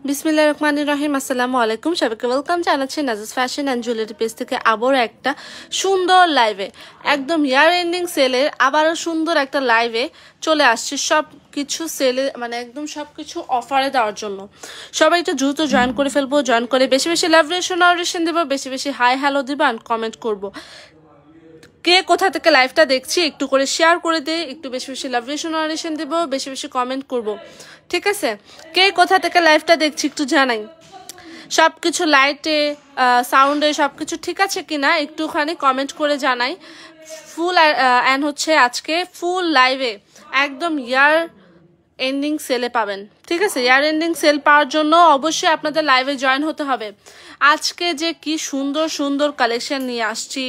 বিসমিল্লাহির রহমানির রহিম। আসসালামু আলাইকুম, সবাইকে ওয়েলকাম জানাচ্ছি নাজাস ফ্যাশন অ্যান্ড জুয়েলারি পেজ থেকে আবারও একটা সুন্দর লাইভে, একদম ইয়ার এন্ডিং সেলের আবারও সুন্দর একটা লাইভে চলে আসছি। সব কিছু সেলে মানে একদম সব কিছু অফারে দেওয়ার জন্য সবাই একটু দ্রুত জয়েন করে ফেলবো। জয়েন করে বেশি বেশি লাভ রেশন দেবো, বেশি বেশি হাই হ্যালো দেবো অ্যান্ড কমেন্ট করবো। কে কোথা থেকে লাইভটা দেখছি একটু করে শেয়ার করে দে, একটু বেশি বেশি লাভ রেশন দেবো, বেশি বেশি কমেন্ট করব, ঠিক আছে? কে কোথা থেকে লাইভটা দেখছি একটু জানাই। সব কিছু লাইটে সাউন্ডে সব কিছু ঠিক আছে কিনা একটুখানি কমেন্ট করে জানাই। ফুল অ্যান্ড হচ্ছে আজকে ফুল লাইভে একদম ইয়ার এন্ডিং সেলে পাবেন, ঠিক আছে? ইয়ার এন্ডিং সেল পাওয়ার জন্য অবশ্যই আপনাদের লাইভে জয়েন হতে হবে। আজকে যে কি সুন্দর সুন্দর কালেকশন নিয়ে আসছি,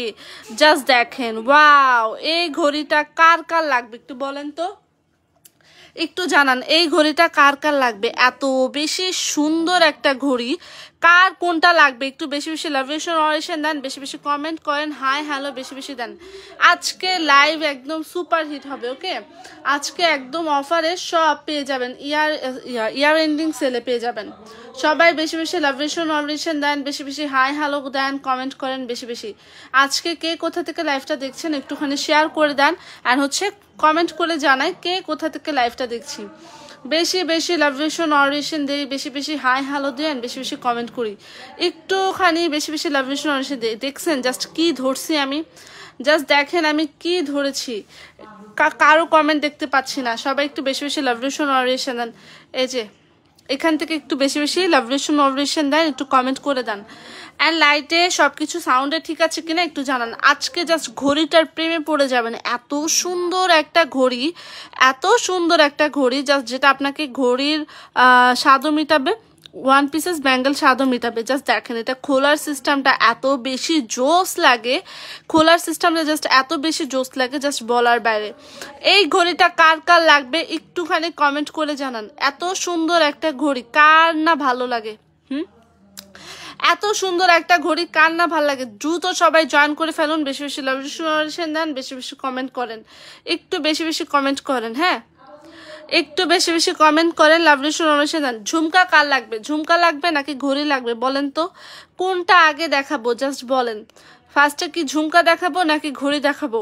জাস্ট দেখেন। ওয়াও, এই ঘড়িটা কার কার লাগবে একটু বলেন তো, একটু জানান এই ঘড়িটা কার কার লাগবে। এত বেশি সুন্দর একটা ঘড়ি, কার কোনটা লাগবে একটু বেশি বেশি লাভ রেশন দেন, বেশি বেশি কমেন্ট করেন, হাই হ্যালো বেশি বেশি দেন। আজকে লাইভ একদম সুপার হিট হবে, ওকে? আজকে একদম অফারে সব পেয়ে যাবেন, ইয়ার এন্ডিং সেলে পেয়ে যাবেন। সবাই বেশি বেশি লাভ রেশন দেন, বেশি বেশি হাই হ্যালো দেন, কমেন্ট করেন বেশি বেশি। আজকে কে কোথা থেকে লাইভটা দেখছেন একটুখানি শেয়ার করে দেন আর হচ্ছে কমেন্ট করে জানাই কে কোথা থেকে লাইভটা দেখছি। বেশি বেশি লাভ রেশন দিই, বেশি বেশি হাই হ্যালো দেন, বেশি বেশি কমেন্ট করি, একটুখানি বেশি বেশি লাভ রেশন দিই। দেখছেন জাস্ট কি ধরছি আমি, জাস্ট দেখেন আমি কি ধরেছি। কারো কমেন্ট দেখতে পাচ্ছি না, সবাই একটু বেশি বেশি লাভ রেশন দেন। এই যে এখান থেকে একটু বেশি বেশি লাভ রেশন দেন, একটু কমেন্ট করে দেন। অ্যান্ড লাইটে সব কিছু সাউন্ডে ঠিক আছে কিনা একটু জানান। আজকে জাস্ট ঘড়িটার প্রেমে পড়ে যাবেন। এত সুন্দর একটা ঘড়ি, এত সুন্দর একটা ঘড়ি জাস্ট যেটা আপনাকে ঘড়ির স্বাদও মিটাবে, ওয়ান পিসেস ব্যাঙ্গেল স্বাদও মিটাবে। জাস্ট দেখেন এটা খোলার সিস্টেমটা এত বেশি জোস লাগে, খোলার সিস্টেমটা জাস্ট এত বেশি জোস লাগে জাস্ট বলার বাইরে। এই ঘড়িটা কার কার লাগবে একটুখানি কমেন্ট করে জানান। এত সুন্দর একটা ঘড়ি কার না ভালো লাগে? এত সুন্দর একটা ঘড়ি কার না ভালো লাগে? দ্রুত সবাই জয়েন করে ফেলুন, বেশি বেশি লাভ রেশন দেন, বেশি বেশি কমেন্ট করেন, একটু বেশি বেশি কমেন্ট করেন, হ্যাঁ একটু বেশি বেশি কমেন্ট করেন, লাভ রেশন দেন। ঝুমকা কার লাগবে? ঝুমকা লাগবে নাকি ঘড়ি লাগবে বলেন তো, কোনটা আগে দেখাবো জাস্ট বলেন। ফার্স্টে কি ঝুমকা দেখাবো নাকি ঘড়ি দেখাবো?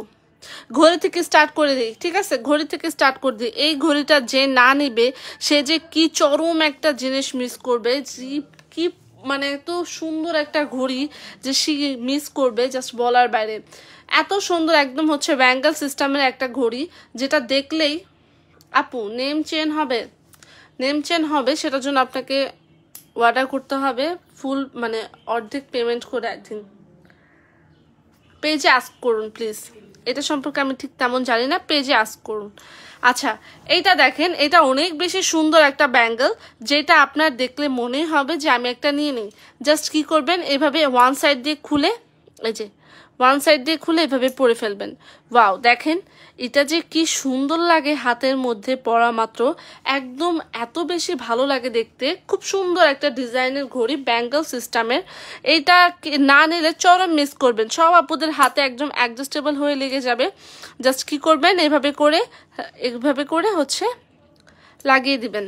ঘড়ি থেকে স্টার্ট করে দিই, ঠিক আছে? ঘড়ি থেকে স্টার্ট করে দিই। এই ঘড়িটা যে না নিবে সে যে কি চরম একটা জিনিস মিস করবে, কি মানে এত সুন্দর একটা ঘড়ি যে সে মিস করবে জাস্ট বলার বাইরে। এত সুন্দর একদম হচ্ছে ব্যাঙ্গেল সিস্টেমের একটা ঘড়ি যেটা দেখলেই আপু নেম চেন হবে, সেটার জন্য আপনাকে অর্ডার করতে হবে ফুল মানে অর্ধেক পেমেন্ট করে একদিন পেজে আস্ক করুন প্লিজ। এটা সম্পর্কে আমি ঠিক তেমন জানি না, পেজে আস্ক করুন। আচ্ছা এইটা দেখেন, এটা অনেক বেশি সুন্দর একটা ব্যাঙ্গেল যেটা আপনার দেখলে মনেই হবে যে আমি একটা নিয়ে নিই। জাস্ট কি করবেন, এভাবে ওয়ান সাইড দিয়ে খুলে, এই যে ওয়ান সাইড দিয়ে খুলে এভাবে পরে ফেলবেন। ওয়াও দেখেন এটা যে কি সুন্দর লাগে হাতের মধ্যে পরা মাত্র, একদম এত বেশি ভালো লাগে দেখতে। খুব সুন্দর একটা ডিজাইনের ঘড়ি ব্যাঙ্গেল সিস্টেমের। এইটা না নিলে চরম মিস করবেন, সব আপুদের হাতে একদম অ্যাডজাস্টেবল হয়ে লেগে যাবে। জাস্ট কি করবেন, এভাবে করে হচ্ছে লাগিয়ে দিবেন।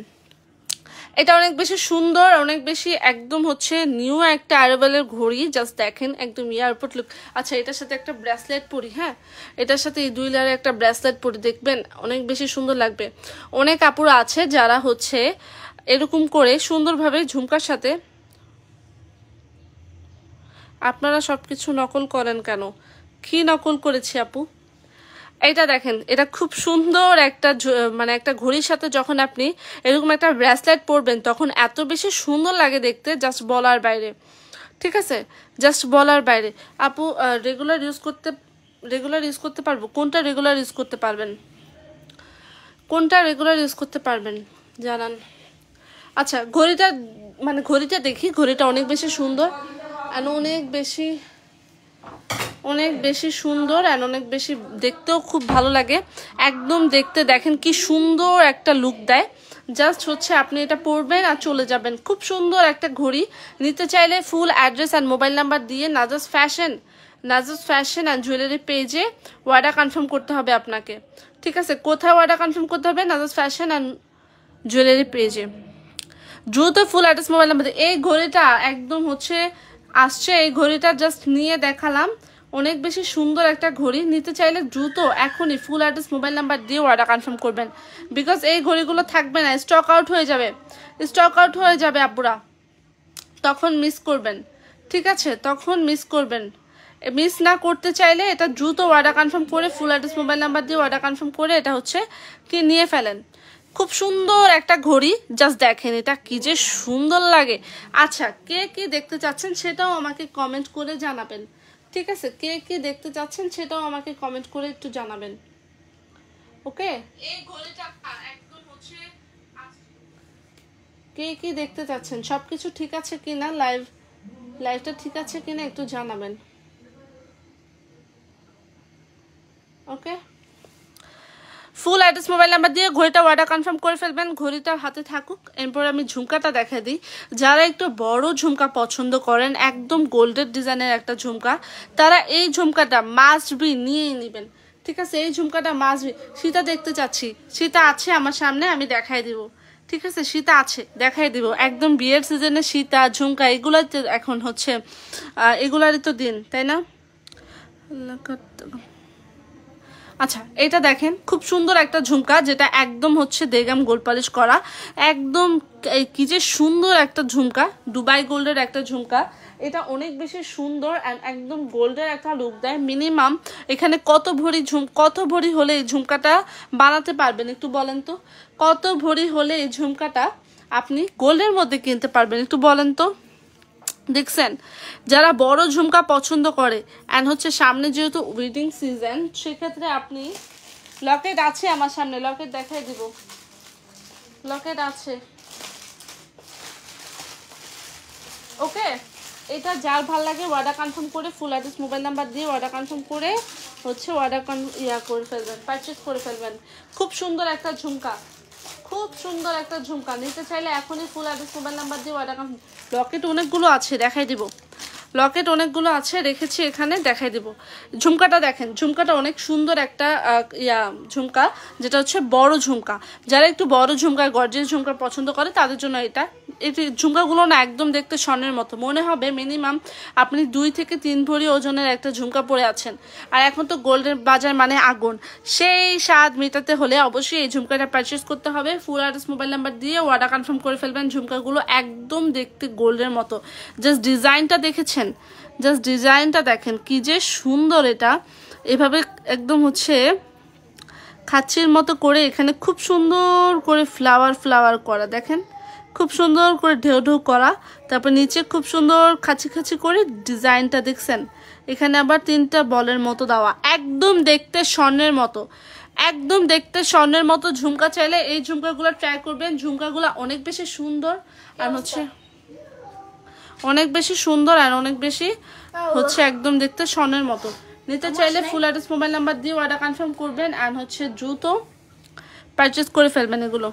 এটা অনেক বেশি সুন্দর, অনেক বেশি একদম হচ্ছে নিউ একটা অ্যারাইভালের ঘড়ি। জাস্ট দেখেন একদম এয়ারপোর্ট লুক। আচ্ছা এটার সাথে একটা ব্রেসলেট পরি, হ্যাঁ এটার সাথে এই 2 লেয়ারের একটা ব্রেসলেট পরি, দেখবেন অনেক বেশি সুন্দর লাগবে। অনেক আপুরা আছে যারা হচ্ছে এরকম করে সুন্দরভাবে ঝুমকার সাথে। আপনারা সবকিছু নকল করেন কেন? কি নকল করেছি আপু? এটা দেখেন এটা খুব সুন্দর একটা মানে একটা ঘড়ির সাথে যখন আপনি এরকম একটা ব্রেসলেট পরবেন তখন এত বেশি সুন্দর লাগে দেখতে জাস্ট বলার বাইরে, ঠিক আছে? জাস্ট বলার বাইরে। আপু রেগুলার ইউজ করতে পারবো? কোনটা রেগুলার ইউজ করতে পারবেন, কোনটা রেগুলার ইউজ করতে পারবেন জানান। আচ্ছা ঘড়িটা দেখি, ঘড়িটা অনেক বেশি সুন্দর আর অনেক বেশি সুন্দর আর অনেক বেশি দেখতেও খুব ভালো লাগে একদম দেখতে। দেখেন কি সুন্দর একটা লুক দেয়। জাস্ট হচ্ছে আপনি এটা পরবেন আর চলে যাবেন। খুব সুন্দর একটা ঘড়ি নিতে চাইলে full address and mobile number দিয়ে নাজাস ফ্যাশন অ্যান্ড জুয়েলারি পেজে অর্ডার কনফার্ম করতে হবে আপনাকে, ঠিক আছে? কোথায় অর্ডার কনফার্ম করতে হবে? নাজাস ফ্যাশন অ্যান্ড জুয়েলারি পেজে। দ্রুত ফুল অ্যাড্রেস মোবাইল নাম্বার। এই ঘড়িটা একদম হচ্ছে আসছে, এই ঘড়িটা জাস্ট নিয়ে দেখালাম, অনেক বেশি সুন্দর একটা ঘড়ি। নিতে চাইলে দ্রুত এখনই ফুল অ্যাড্রেস মোবাইল নাম্বার দিয়ে অর্ডার কনফার্ম করবেন, বিকজ এই ঘড়িগুলো থাকবে না, স্টক আউট হয়ে যাবে, স্টক আউট হয়ে যাবে আপুরা, তখন মিস করবেন। ঠিক আছে, তখন মিস করবেন। মিস না করতে চাইলে এটা দ্রুত অর্ডার কনফার্ম করে ফুল অ্যাড্রেস মোবাইল নাম্বার দিয়ে অর্ডার কনফার্ম করে এটা হচ্ছে কি নিয়ে ফেলেন। খুব সুন্দর একটা ঘড়ি, জাস্ট দেখেন এটা কি যে সুন্দর লাগে। আচ্ছা, কে কি দেখতে চাচ্ছেন সেটাও আমাকে কমেন্ট করে জানাবেন। ঠিক আছে, কে কি দেখতে চাচ্ছেন সেটাও আমাকে কমেন্ট করে একটু জানাবেন। ওকে, এই ঘড়িটা একদম হচ্ছে কে কি দেখতে চাচ্ছেন, সবকিছু ঠিক আছে কিনা, লাইভটা ঠিক আছে কিনা একটু জানাবেন। ওকে, ফুল অ্যাড্রেস মোবাইল নাম্বার দিয়ে ঘড়িটা অর্ডার কনফার্ম করে ফেলবেন, ঘড়িটা হাতে থাকুক। এরপর আমি ঝুমকাটা দেখা দিই। যারা একটু বড় ঝুমকা পছন্দ করেন, একদম গোল্ডের ডিজাইনের একটা ঝুমকা, তারা এই ঝুমকাটা মাস্ট বি নিয়েই নেবেন। ঠিক আছে, এই ঝুমকাটা মাস্ট বি। সীতা দেখতে চাচ্ছি, সীতা আছে আমার সামনে, আমি দেখাই দিব। ঠিক আছে, সীতা আছে, দেখাই দিব। একদম বিয়ের সিজনে সীতা ঝুমকা এগুলো এখন হচ্ছে এগুলারই তো দিন, তাই না? আচ্ছা, এটা দেখেন খুব সুন্দর একটা ঝুমকা, যেটা একদম হচ্ছে দেগাম গোল্ড পলিশ করা, একদম কি যে সুন্দর একটা ঝুমকা, দুবাই গোল্ডের একটা ঝুমকা। এটা অনেক বেশি সুন্দর অ্যান্ড একদম গোল্ডের একটা লুক দেয়। মিনিমাম এখানে কত ভরি হলে এই ঝুমকাটা বানাতে পারবেন একটু বলেন তো? কত ভরি হলে এই ঝুমকাটা আপনি গোল্ডের মধ্যে কিনতে পারবেন একটু বলেন তো? দেখছেন, যারা বড় ঝুমকা পছন্দ করে অ্যান্ড হচ্ছে সামনে যেহেতু ওয়েডিং সিজন, সেক্ষেত্রে আপনি লকেট আছে আমার সামনে, লকেট দেখাই দিব, লকেট আছে। ওকে, এটা যার ভাল লাগে অর্ডার কনফার্ম করে ফুল অ্যাড্রেস মোবাইল নাম্বার দিয়ে অর্ডার কনফার্ম করে হচ্ছে অর্ডার করে ফেলবেন, পারচেস করে ফেলবেন। খুব সুন্দর একটা ঝুমকা, খুব সুন্দর একটা ঝুমকা। নিতে চাইলে এখনই ফুল অ্যাড্রেস মোবাইল নাম্বার দিয়ে অর্ডার কনফার্ম। লকেট অনেকগুলো আছে, দেখাই দিব, লকেট অনেকগুলো আছে রেখেছি এখানে, দেখাই দিব। ঝুমকাটা দেখেন, ঝুমকাটা অনেক সুন্দর একটা ঝুমকা, যেটা হচ্ছে বড় ঝুমকা। যারা একটু বড় ঝুমকা গর্জিয়াস ঝুমকা পছন্দ করে তাদের জন্য এটা। এই ঝুমকাগুলো না একদম দেখতে স্বর্ণের মতো মনে হবে, মিনিমাম আপনি 2 থেকে 3 ভরি ওজনের একটা ঝুমকা পরে আছেন। আর এখন তো গোল্ডের বাজার মানে আগুন, সেই স্বাদ মেটাতে হলে অবশ্যই এই ঝুমকাটা পারচেস করতে হবে। ফুল অ্যাড্রেস মোবাইল নাম্বার দিয়ে অর্ডার কনফার্ম করে ফেলবেন। ঝুমকাগুলো একদম দেখতে গোল্ডের মতো, জাস্ট ডিজাইনটা দেখেছেন, জাস্ট ডিজাইনটা দেখেন কি যে সুন্দর। এটা এভাবে একদম হচ্ছে খাচ্ছির মতো করে এখানে খুব সুন্দর করে ফ্লাওয়ার করা, দেখেন খুব সুন্দর করে ঢেউ ঢেউ করা। তারপর নিচে খুব সুন্দর খাঁচি করে ডিজাইনটা দেখছেন। এখানে আবার 3টা বলের মতো দেওয়া, একদম দেখতে স্বর্ণের মতো, একদম দেখতে স্বর্ণের মতো। ঝুমকা চাইলে এই ঝুমকাগুলো ট্রাই করবেন। ঝুমকাগুলো অনেক বেশি সুন্দর আর হচ্ছে অনেক বেশি সুন্দর আর অনেক বেশি হচ্ছে একদম দেখতে স্বর্ণের মতো। নিতে চাইলে ফুল অ্যাড্রেস মোবাইল নাম্বার দিয়ে অর্ডার কনফার্ম করবেন অ্যান্ড হচ্ছে দ্রুত পারচেস করে ফেলবেন এগুলো,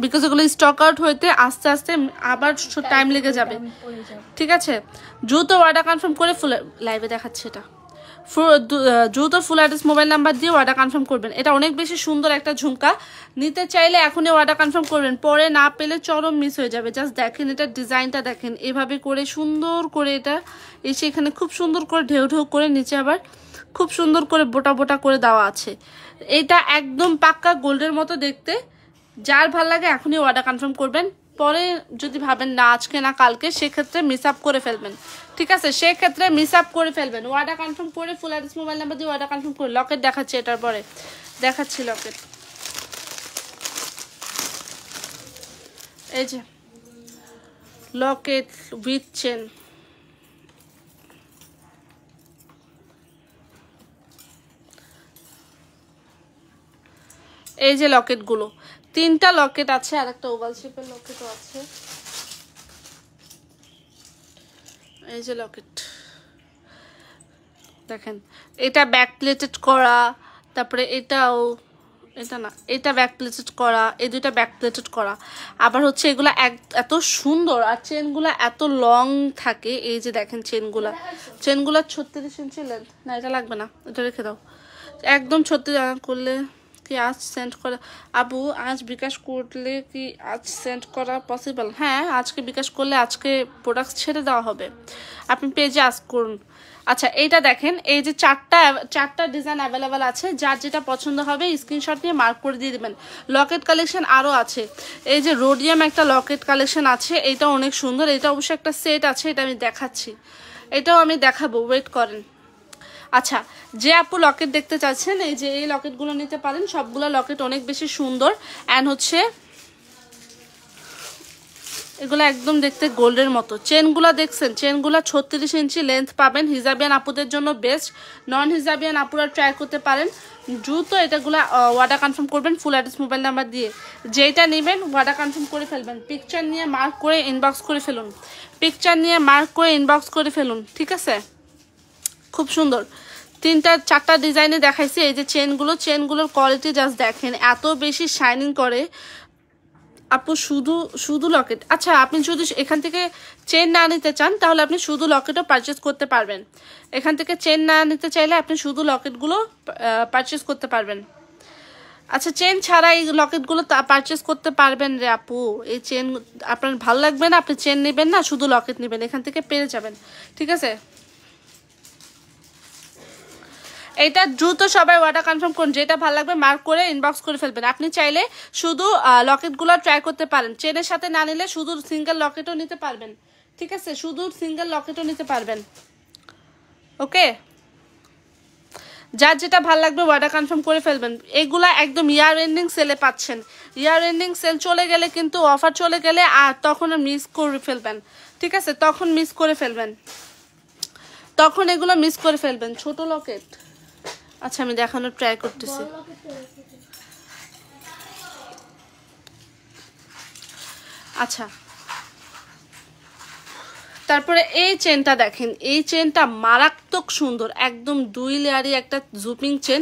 বিকজ এগুলো স্টক আউট হইতে আস্তে আস্তে আবার টাইম লেগে যাবে। ঠিক আছে, দ্রুত অর্ডার কনফার্ম করে ফুল লাইভে দেখাচ্ছে এটা, দ্রুত ফুল অ্যাড্রেস মোবাইল নাম্বার দিয়ে অর্ডার কনফার্ম করবেন। এটা অনেক বেশি সুন্দর একটা ঝুমকা, নিতে চাইলে এখনই অর্ডার কনফার্ম করবেন, পরে না পেলে চরম মিস হয়ে যাবে। জাস্ট দেখেন এটা ডিজাইনটা দেখেন, এভাবে করে সুন্দর করে এটা এসে এখানে খুব সুন্দর করে ঢেউ ঢেউ করে নিচে আবার খুব সুন্দর করে বোটা করে দেওয়া আছে। এটা একদম পাক্কা গোল্ডের মতো দেখতে। যার ভাল লাগে এখনই অর্ডার কনফার্ম করবেন, পরে যদি ভাবেন না আজকে না কালকে, সেক্ষেত্রে মিস আপ করে ফেলবেন। ঠিক আছে, সেক্ষেত্রে মিস আপ করে ফেলবেন। অর্ডার কনফার্ম করে ফুল অ্যাড্রেস মোবাইল নাম্বার দিয়ে অর্ডার কনফার্ম করে লকেট দেখাচ্ছে, এটার পরে দেখাচ্ছি লকেট। এই যে লকেট উইথ চেন, এই যে লকেটগুলো, 3টা লকেট আছে আর একটা ওভাল শেপের লকেটও আছে। এই যে লকেট দেখেন, এটা ব্যাক প্লেটেড করা, তারপরে এটাও, এটা না, এটা ব্যাক প্লেটেড করা, এই দুইটা ব্যাক প্লেটেড করা। আবার হচ্ছে এগুলা এত সুন্দর আর চেনগুলা এত লং থাকে। এই যে দেখেন চেনগুলা 36 ইঞ্চি লেন্থ। না এটা লাগবে না, এটা রেখে দাও। একদম 36 করলে কি আজ সেন্ড করা? আপু আজ বিকাশ করলে কি আজ সেন্ড করা পসিবল? হ্যাঁ, আজকে বিকাশ করলে আজকে প্রোডাক্ট ছেড়ে দেওয়া হবে। আপনি পেজে আস্ক করুন। আচ্ছা, এইটা দেখেন, এই যে চারটা ডিজাইন অ্যাভেলেবেল আছে। যার যেটা পছন্দ হবে স্ক্রিনশট নিয়ে মার্ক করে দিয়ে দেবেন। লকেট কালেকশন আরও আছে। এই যে রোডিয়াম একটা লকেট কালেকশন আছে, এটা অনেক সুন্দর। এটা অবশ্যই একটা সেট আছে, এটা আমি দেখাচ্ছি, এটাও আমি দেখাবো, ওয়েট করেন। আচ্ছা, যে আপু লকেট দেখতে চাচ্ছেন, এই যে এই লকেটগুলো নিতে পারেন। সবগুলো লকেট অনেক বেশি সুন্দর অ্যান্ড হচ্ছে এগুলো একদম দেখতে গোল্ডের মতো। চেনগুলো দেখছেন, চেনগুলো 36 ইঞ্চি লেন্থ পাবেন। হিজাবিয়ান আপুদের জন্য বেস্ট, নন হিজাবিয়ান আপুরা ট্রাই করতে পারেন। দ্রুত এটাগুলো ওয়ার্ডার কনফার্ম করবেন ফুল অ্যাড্রেস মোবাইল নাম্বার দিয়ে। যেটা নেবেন ওয়ার্ডার কনফার্ম করে ফেলবেন। পিকচার নিয়ে মার্ক করে ইনবক্স করে ফেলুন, পিকচার নিয়ে মার্ক করে ইনবক্স করে ফেলুন, ঠিক আছে? খুব সুন্দর। 3-4টা ডিজাইনে দেখাইছি। এই যে চেনগুলোর কোয়ালিটি জাস্ট দেখেন, এত বেশি শাইনিং করে আপু। শুধু লকেট। আচ্ছা, আপনি যদি এখান থেকে চেন না নিতে চান তাহলে আপনি শুধু লকেটও পারচেস করতে পারবেন। এখান থেকে চেন না নিতে চাইলে আপনি শুধু লকেটগুলো পারচেস করতে পারবেন। আচ্ছা, চেন ছাড়া এই লকেটগুলো পারচেস করতে পারবেন রে আপু। এই চেন আপনার ভালো লাগবে না, আপনি চেন নেবেন না, শুধু লকেট নেবেন, এখান থেকে পেরে যাবেন, ঠিক আছে? এটা দ্রুত সবাই অর্ডার কনফার্ম করুন। যেটা ভালো লাগবে মার্ক করে ইনবক্স করে ফেলবেন। আপনি চাইলে শুধু লকেটগুলো ট্রাই করতে পারেন, চেনের সাথে না নিলে শুধু সিঙ্গেল লকেটও নিতে পারবেন, ঠিক আছে? শুধু সিঙ্গেল লকেটও নিতে পারবেন, ওকে? যার যেটা ভালো লাগবে অর্ডার কনফার্ম করে ফেলবেন। এগুলা একদম ইয়ার এন্ডিং সেলে পাচ্ছেন। ইয়ার এন্ডিং সেল চলে গেলে কিন্তু, অফার চলে গেলে আর তখন মিস করে ফেলবেন, ঠিক আছে? তখন মিস করে ফেলবেন, তখন এগুলো মিস করে ফেলবেন। ছোট লকেট, আচ্ছা আমি দেখানোর ট্রাই করতেছি। আচ্ছা, তারপরে এই চেনটা দেখেন, এই চেনটা মারাত্মক সুন্দর, একদম 2 লেয়ারি একটা জুপিং চেন।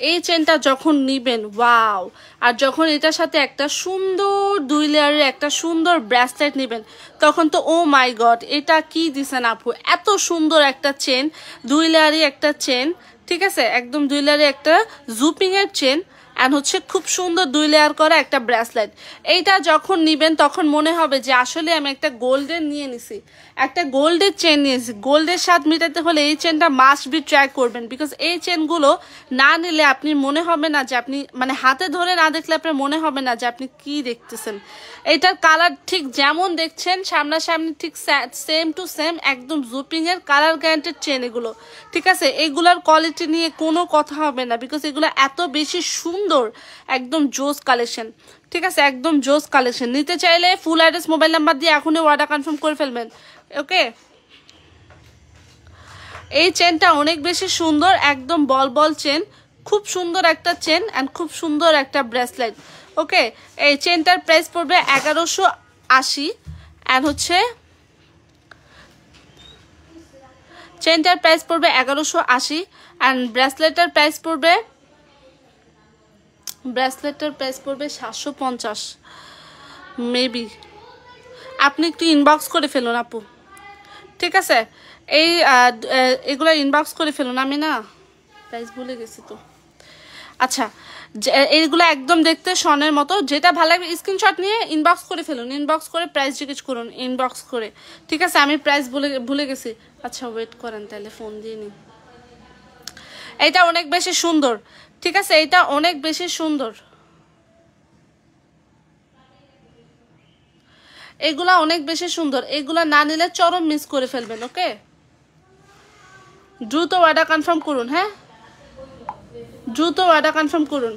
এই চেনটা যখন নিবেন ওয়াও, আর যখন এটার সাথে একটা সুন্দর 2 লেয়ারের একটা সুন্দর ব্রেসলেট নেবেন তখন তো ও মাই গড, এটা কি দিছেন আপু! এত সুন্দর একটা চেন, 2 লেয়ারি একটা চেন, ঠিক আছে? একদম 2 লেয়ারি একটা জুপিং এর চেন অ্যান্ড হচ্ছে খুব সুন্দর 2 লেয়ার করা একটা ব্রেসলেট। এইটা যখন নিবেন তখন মনে হবে যে আসলে আমি একটা গোল্ডের নিয়ে নিছি, একটা গোল্ডের চেন নিয়েছি। গোল্ডের স্বাদ মেটাতে হলে এই চেনটা মাস্ট বি ট্রাই করবেন। বিকজ এই চেনগুলো না নিলে আপনি মনে হবে না যে আপনি, মানে হাতে ধরে না দেখলে আপনার মনে হবে না যে আপনি কি দেখতেছেন। এইটার কালার ঠিক যেমন দেখছেন সামনাসামনি ঠিক সেম টু সেম, একদম জুপিংয়ের কালার গ্যারান্টেড চেন এগুলো, ঠিক আছে? এগুলার কোয়ালিটি নিয়ে কোনো কথা হবে না, বিকজ এগুলো এত বেশি সুন্দর, একদম জোস কালেকশন, ঠিক আছে? একদম জোস কালেকশন। নিতে চাইলে ফুল অ্যাড্রেস মোবাইল নাম্বার দিয়ে এখনই অর্ডার কনফার্ম করে ফেলবেন, ওকে? এই চেনটা অনেক বেশি সুন্দর, একদম বল চেন, খুব সুন্দর একটা চেন অ্যান্ড খুব সুন্দর একটা ব্রেসলেট, ওকে? এই চেনটার প্রাইস পড়বে 1180 অ্যান্ড হচ্ছে চেনটার প্রাইস পড়বে 1180 অ্যান্ড ব্রেসলেটের প্রাইস পড়বে 750 মেবি। আপনি একটু ইনবক্স করে ফেলুন আপু, ঠিক আছে? এই এগুলো ইনবক্স করে ফেলুন, আমি না প্রাইস ভুলে গেছি তো। আচ্ছা, এইগুলো একদম দেখতে স্বর্ণের মতো। যেটা ভালো লাগবে স্ক্রিনশট নিয়ে ইনবক্স করে ফেলুন, ইনবক্স করে প্রাইস জিজ্ঞেস করুন, ইনবক্স করে, ঠিক আছে? আমি প্রাইস ভুলে গেছি। আচ্ছা ওয়েট করেন, তাহলে ফোন দিয়ে নিন। এইটা অনেক বেশি সুন্দর, ঠিক আছে? এইটা অনেক বেশি সুন্দর, এগুলা অনেক বেশি সুন্দর। এগুলা না নিলে চরম মিস করে ফেলবেন, ওকে? দ্রুত অর্ডার কনফার্ম করুন, হ্যাঁ দ্রুত অর্ডার কনফার্ম করুন।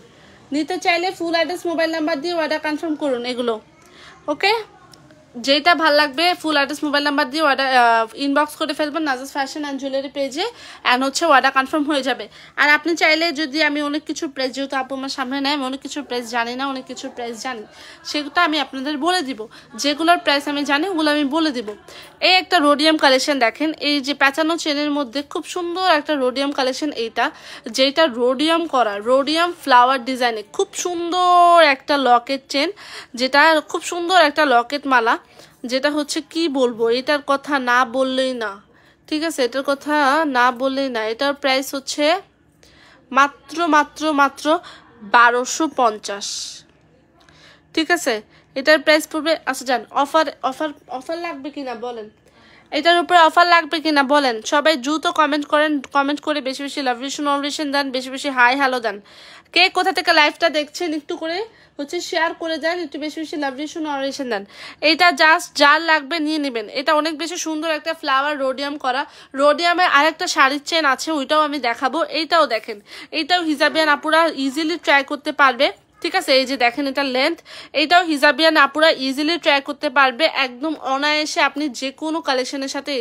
নিতে চাইলে ফুল অ্যাড্রেস মোবাইল নাম্বার দিয়ে অর্ডার কনফার্ম করুন এগুলো, ওকে? যেটা ভাল লাগবে ফুল অ্যাড্রেস মোবাইল নাম্বার দিয়ে অর্ডার ইনবক্স করে ফেলবেন নাজাস ফ্যাশন অ্যান্ড জুয়েলারি পেজে, অ্যান্ড হচ্ছে অর্ডার কনফার্ম হয়ে যাবে। আর আপনি চাইলে যদি আমি অনেক কিছু প্রাইস, যেহেতু আপু আমার সামনে নেয়, আমি অনেক কিছু প্রাইস জানি না, অনেক কিছু প্রাইস জানি, সেগুলো আমি আপনাদের বলে দিব। যেগুলোর প্রাইস আমি জানি ওগুলো আমি বলে দিব। এই একটা রোডিয়াম কালেকশন দেখেন, এই যে প্যাঁচানো চেনের মধ্যে খুব সুন্দর একটা রোডিয়াম কালেকশন, এইটা যেটা রোডিয়াম করা, রোডিয়াম ফ্লাওয়ার ডিজাইনে খুব সুন্দর একটা লকেট চেন, যেটা খুব সুন্দর একটা লকেট মালা, যেটা হচ্ছে কি বলবো, এটার কথা না বললেই না, ঠিক আছে? এটার কথা না বললেই না। এটার প্রাইস হচ্ছে মাত্র 1250। ঠিক আছে, এটার প্রাইস পড়বে। আচ্ছা যান, অফার অফার অফার লাগবে কিনা বলেন, এটার উপরে অফার লাগবে কিনা বলেন। সবাই দ্রুত কমেন্ট করেন, কমেন্ট করে বেশি বেশি লাভ রিলেশন অরিলেশন দেন, বেশি বেশি হাই হ্যালো দেন। কে কোথা থেকে লাইভটা দেখছেন একটু করে শেয়ার করে দেন, একটু বেশি বেশি লাভ রিলেশন অরিলেশন দেন। এইটা জাস্ট যার লাগবে নিয়ে নেবেন। এটা অনেক বেশি সুন্দর একটা ফ্লাওয়ার রোডিয়াম করা। রোডিয়ামের আরেকটা শাড়ির চেন আছে, ওইটাও আমি দেখাবো। এইটাও দেখেন, এইটাও হিজাবিয়ান আপুরা ইজিলি ট্রাই করতে পারবে। ঠিক আছে, এই যে দেখেন এটা লেন্থ, এইটাও হিজাবিয়ান আপুরা ইজিলি ট্রাই করতে পারবে একদম অনায়াসে। আপনি যে কোনো কালেকশনের সাথে,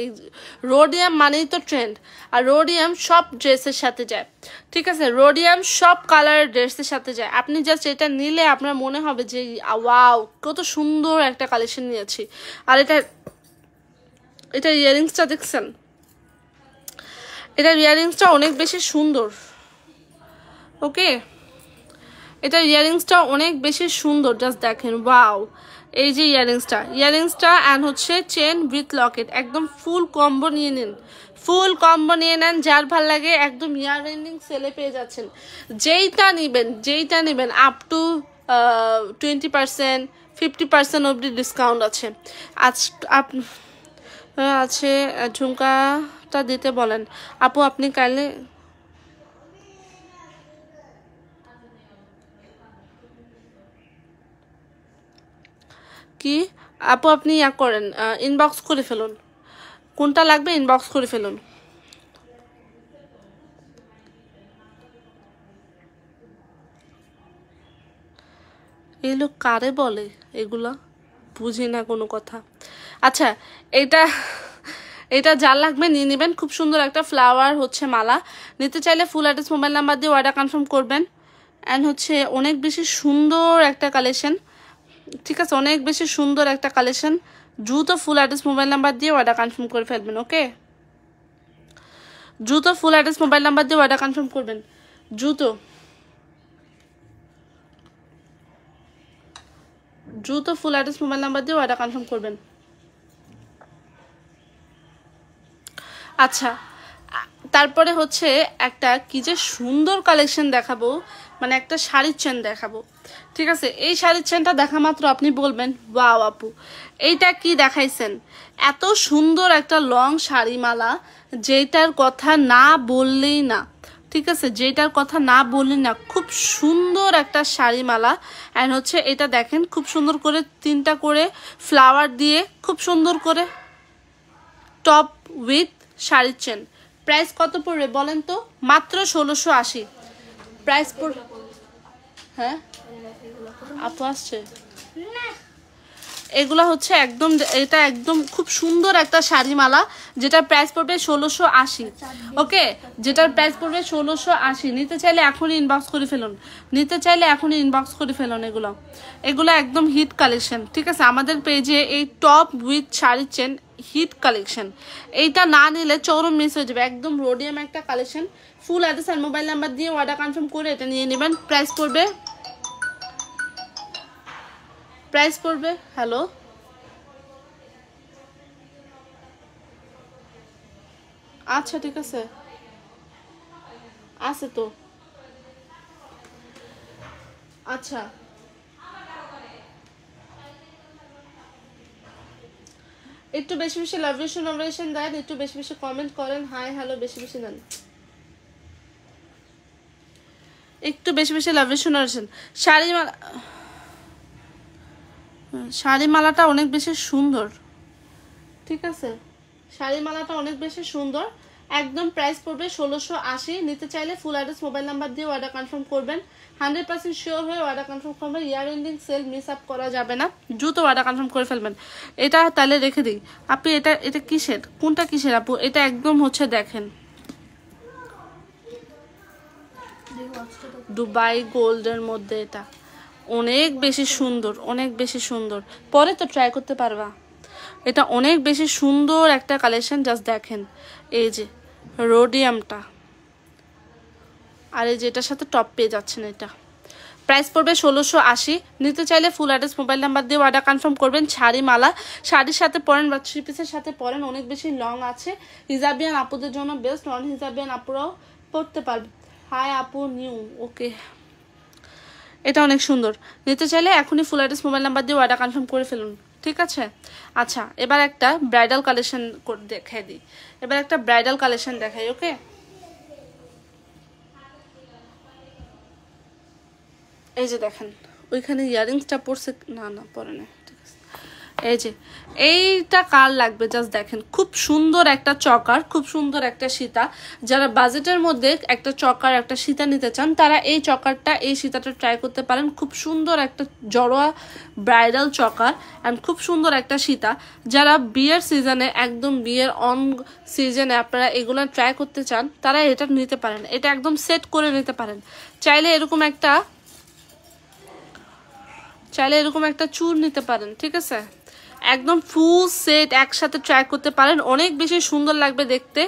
রোডিয়াম মানেই তো ট্রেন্ড, আর রোডিয়াম সব ড্রেসের সাথে যায়। ঠিক আছে, রোডিয়াম সব কালারের ড্রেসের সাথে যায়। আপনি জাস্ট এটা নিলে আপনার মনে হবে যে ওয়াও কত সুন্দর একটা কালেকশন নিয়েছি। আর এটা ইয়ারিংসটা দেখছেন, এটা ইয়ারিংসটা অনেক বেশি সুন্দর। ওকে, এটা ইয়ারিংসটা অনেক বেশি সুন্দর, জাস্ট দেখেন ওয়াও। এই যে ইয়ারিংসটা অ্যান্ড হচ্ছে চেন উইথ লকেট, একদম ফুল কম্বো নিয়ে নিন, ফুল কম্বো নিয়ে নেন। যার ভাল লাগে একদম ইয়ার এন্ডিং সেলে পেয়ে যাচ্ছেন। যেইটা নেবেন আপ টু 20% 50% অবধি ডিসকাউন্ট আছে। আছে ঝুমকাটা দিতে বলেন আপু, আপনি কাইলে কি আপু আপনি করেন, ইনবক্স করে ফেলুন, কোনটা লাগবে ইনবক্স করে ফেলুন। এই লোক কারে বলে এগুলা, বুঝি না কোনো কথা। আচ্ছা, এটা যার লাগবে নিয়ে নেবেন। খুব সুন্দর একটা ফ্লাওয়ার হচ্ছে মালা। নিতে চাইলে ফুল অ্যাড্রেস মোবাইল নাম্বার দিয়ে অর্ডার কনফার্ম করবেন। অ্যান্ড হচ্ছে অনেক বেশি সুন্দর একটা কালেকশন। ঠিক আছে, অনেক বেশি সুন্দর একটা কালেকশন। দ্রুত ফুল অ্যাড্রেস মোবাইল নাম্বার দিয়ে অর্ডার কনফার্ম করে ফেলবেন। ওকে, দ্রুত ফুল অ্যাড্রেস মোবাইল নাম্বার দিয়ে অর্ডার কনফার্ম করবেন, দ্রুত ফুল অ্যাড্রেস মোবাইল নাম্বার দিয়ে অর্ডার কনফার্ম করবেন। আচ্ছা, তারপরে হচ্ছে একটা কি যে সুন্দর কালেকশন দেখাবো, মানে একটা শাড়ির চেন দেখাবো। ঠিক আছে, এই শাড়ির চেনটা দেখা মাত্র আপনি বলবেন ওয়াও আপু এইটা কি দেখাইছেন। এত সুন্দর একটা লং শাড়ি মালা, যেটার কথা না বললেই না। ঠিক আছে, যেটার কথা না বললেই না, খুব সুন্দর একটা শাড়ি মালা। অ্যান্ড হচ্ছে এটা দেখেন খুব সুন্দর করে 3টা করে ফ্লাওয়ার দিয়ে খুব সুন্দর করে টপ উইথ শাড়ির চেন। প্রাইস কত পড়বে বলেন তো? মাত্র 1680 প্রাইস পড়বে। হ্যাঁ আপু আসছে, এগুলা হচ্ছে একদম, এটা একদম খুব সুন্দর একটা শাড়ি মালা, যেটার প্রাইস পড়বে 1680। ওকে, যেটার প্রাইস পড়বে 1680। নিতে চাইলে এখনই ইনবক্স করে ফেলুন, এগুলো একদম হিট কালেকশন। ঠিক আছে, আমাদের পেজে এই টপ উইথ শাড়ির চেন হিট কালেকশন। এইটা না নিলে চরম মিস হয়ে যাবে। একদম রোডিয়াম একটা কালেকশন। ফুল অ্যাড্রেস আর মোবাইল নাম্বার দিয়ে অর্ডার কনফার্ম করে এটা নিয়ে নেবেন। প্রাইস পড়বে হ্যালো, আচ্ছা ঠিক আছে, আছে তো। আচ্ছা, একটু বেশি বেশি লাভ রিলেশন দেন, একটু বেশি বেশি কমেন্ট করেন, হাই হ্যালো বেশি বেশি দেন, একটু বেশি বেশি লাভ রিলেশন। শাড়ি মালাটা অনেক বেশি সুন্দর। ঠিক আছে, শাড়ি মালাটা অনেক বেশি সুন্দর। একদম প্রাইস পড়বে 1680। নিতে চাইলে ফুল অ্যাড্রেস মোবাইল নাম্বার দিয়ে অর্ডার কনফার্ম করবেন। 100% শিওর হয়ে অর্ডার কনফার্ম করবেন। Year ending sell miss up করা যাবে না, দ্রুত অর্ডার কনফার্ম করে ফেলবেন। এটা তাহলে রেখে দিই আপনি। এটা কিসের, কোনটা কিসের আপু? এটা একদম হচ্ছে দেখেন দুবাই গোল্ডের মধ্যে, এটা অনেক বেশি সুন্দর, অনেক বেশি সুন্দর। পরে তো ট্রাই করতে পারবা। এটা অনেক বেশি সুন্দর একটা কালেকশন, জাস্ট দেখেন। এই যে রোডিয়ামটা, আর এই যে এটার সাথে টপ পেয়ে যাচ্ছেন। এটা প্রাইস পড়বে 1680। নিতে চাইলে ফুল অ্যাড্রেস মোবাইল নাম্বার দিয়ে অর্ডার কনফার্ম করবেন। শাড়ি মালা, শাড়ির সাথে পরেন বা 3 পিসের সাথে পরেন, অনেক বেশি লং আছে। হিজাবিয়ান আপুদের জন্য বেস্ট, নন হিজাবিয়ান আপুরাও পরতে পারবে। হাই আপু নিউ, ওকে এটা অনেক সুন্দর। নিতে চাইলে এখনই ফুল অ্যাড্রেস মোবাইল নাম্বার দিয়ে অর্ডার কনফার্ম করে ফেলুন, ঠিক আছে? আচ্ছা, এবার একটা ব্রাইডাল কালেকশন দেখাই দিই। এবার একটা ব্রাইডাল কালেকশন দেখাই। ওকে, এই যে দেখেন ওইখানে ইয়ারিংসটা পড়ছে, না না পরে না, ঠিক আছে। এই যে এইটা কার লাগবে জাস্ট দেখেন, খুব সুন্দর একটা চকার, খুব সুন্দর একটা সীতা। যারা বাজেটের মধ্যে একটা চকার একটা সীতা নিতে চান তারা এই চকারটা এই সীতাটা ট্রাই করতে পারেন। খুব সুন্দর একটা জড়োয়া ব্রাইডাল চকার অ্যান্ড খুব সুন্দর একটা সীতা। যারা বিয়ের সিজনে, একদম বিয়ের অন সিজনে আপনারা এগুলো ট্রাই করতে চান তারা এটা নিতে পারেন। এটা একদম সেট করে নিতে পারেন। চাইলে এরকম একটা চুর নিতে পারেন, ঠিক আছে? একদম ফুল সেট একসাথে ট্রাই করতে পারেন, অনেক বেশি সুন্দর লাগবে দেখতে।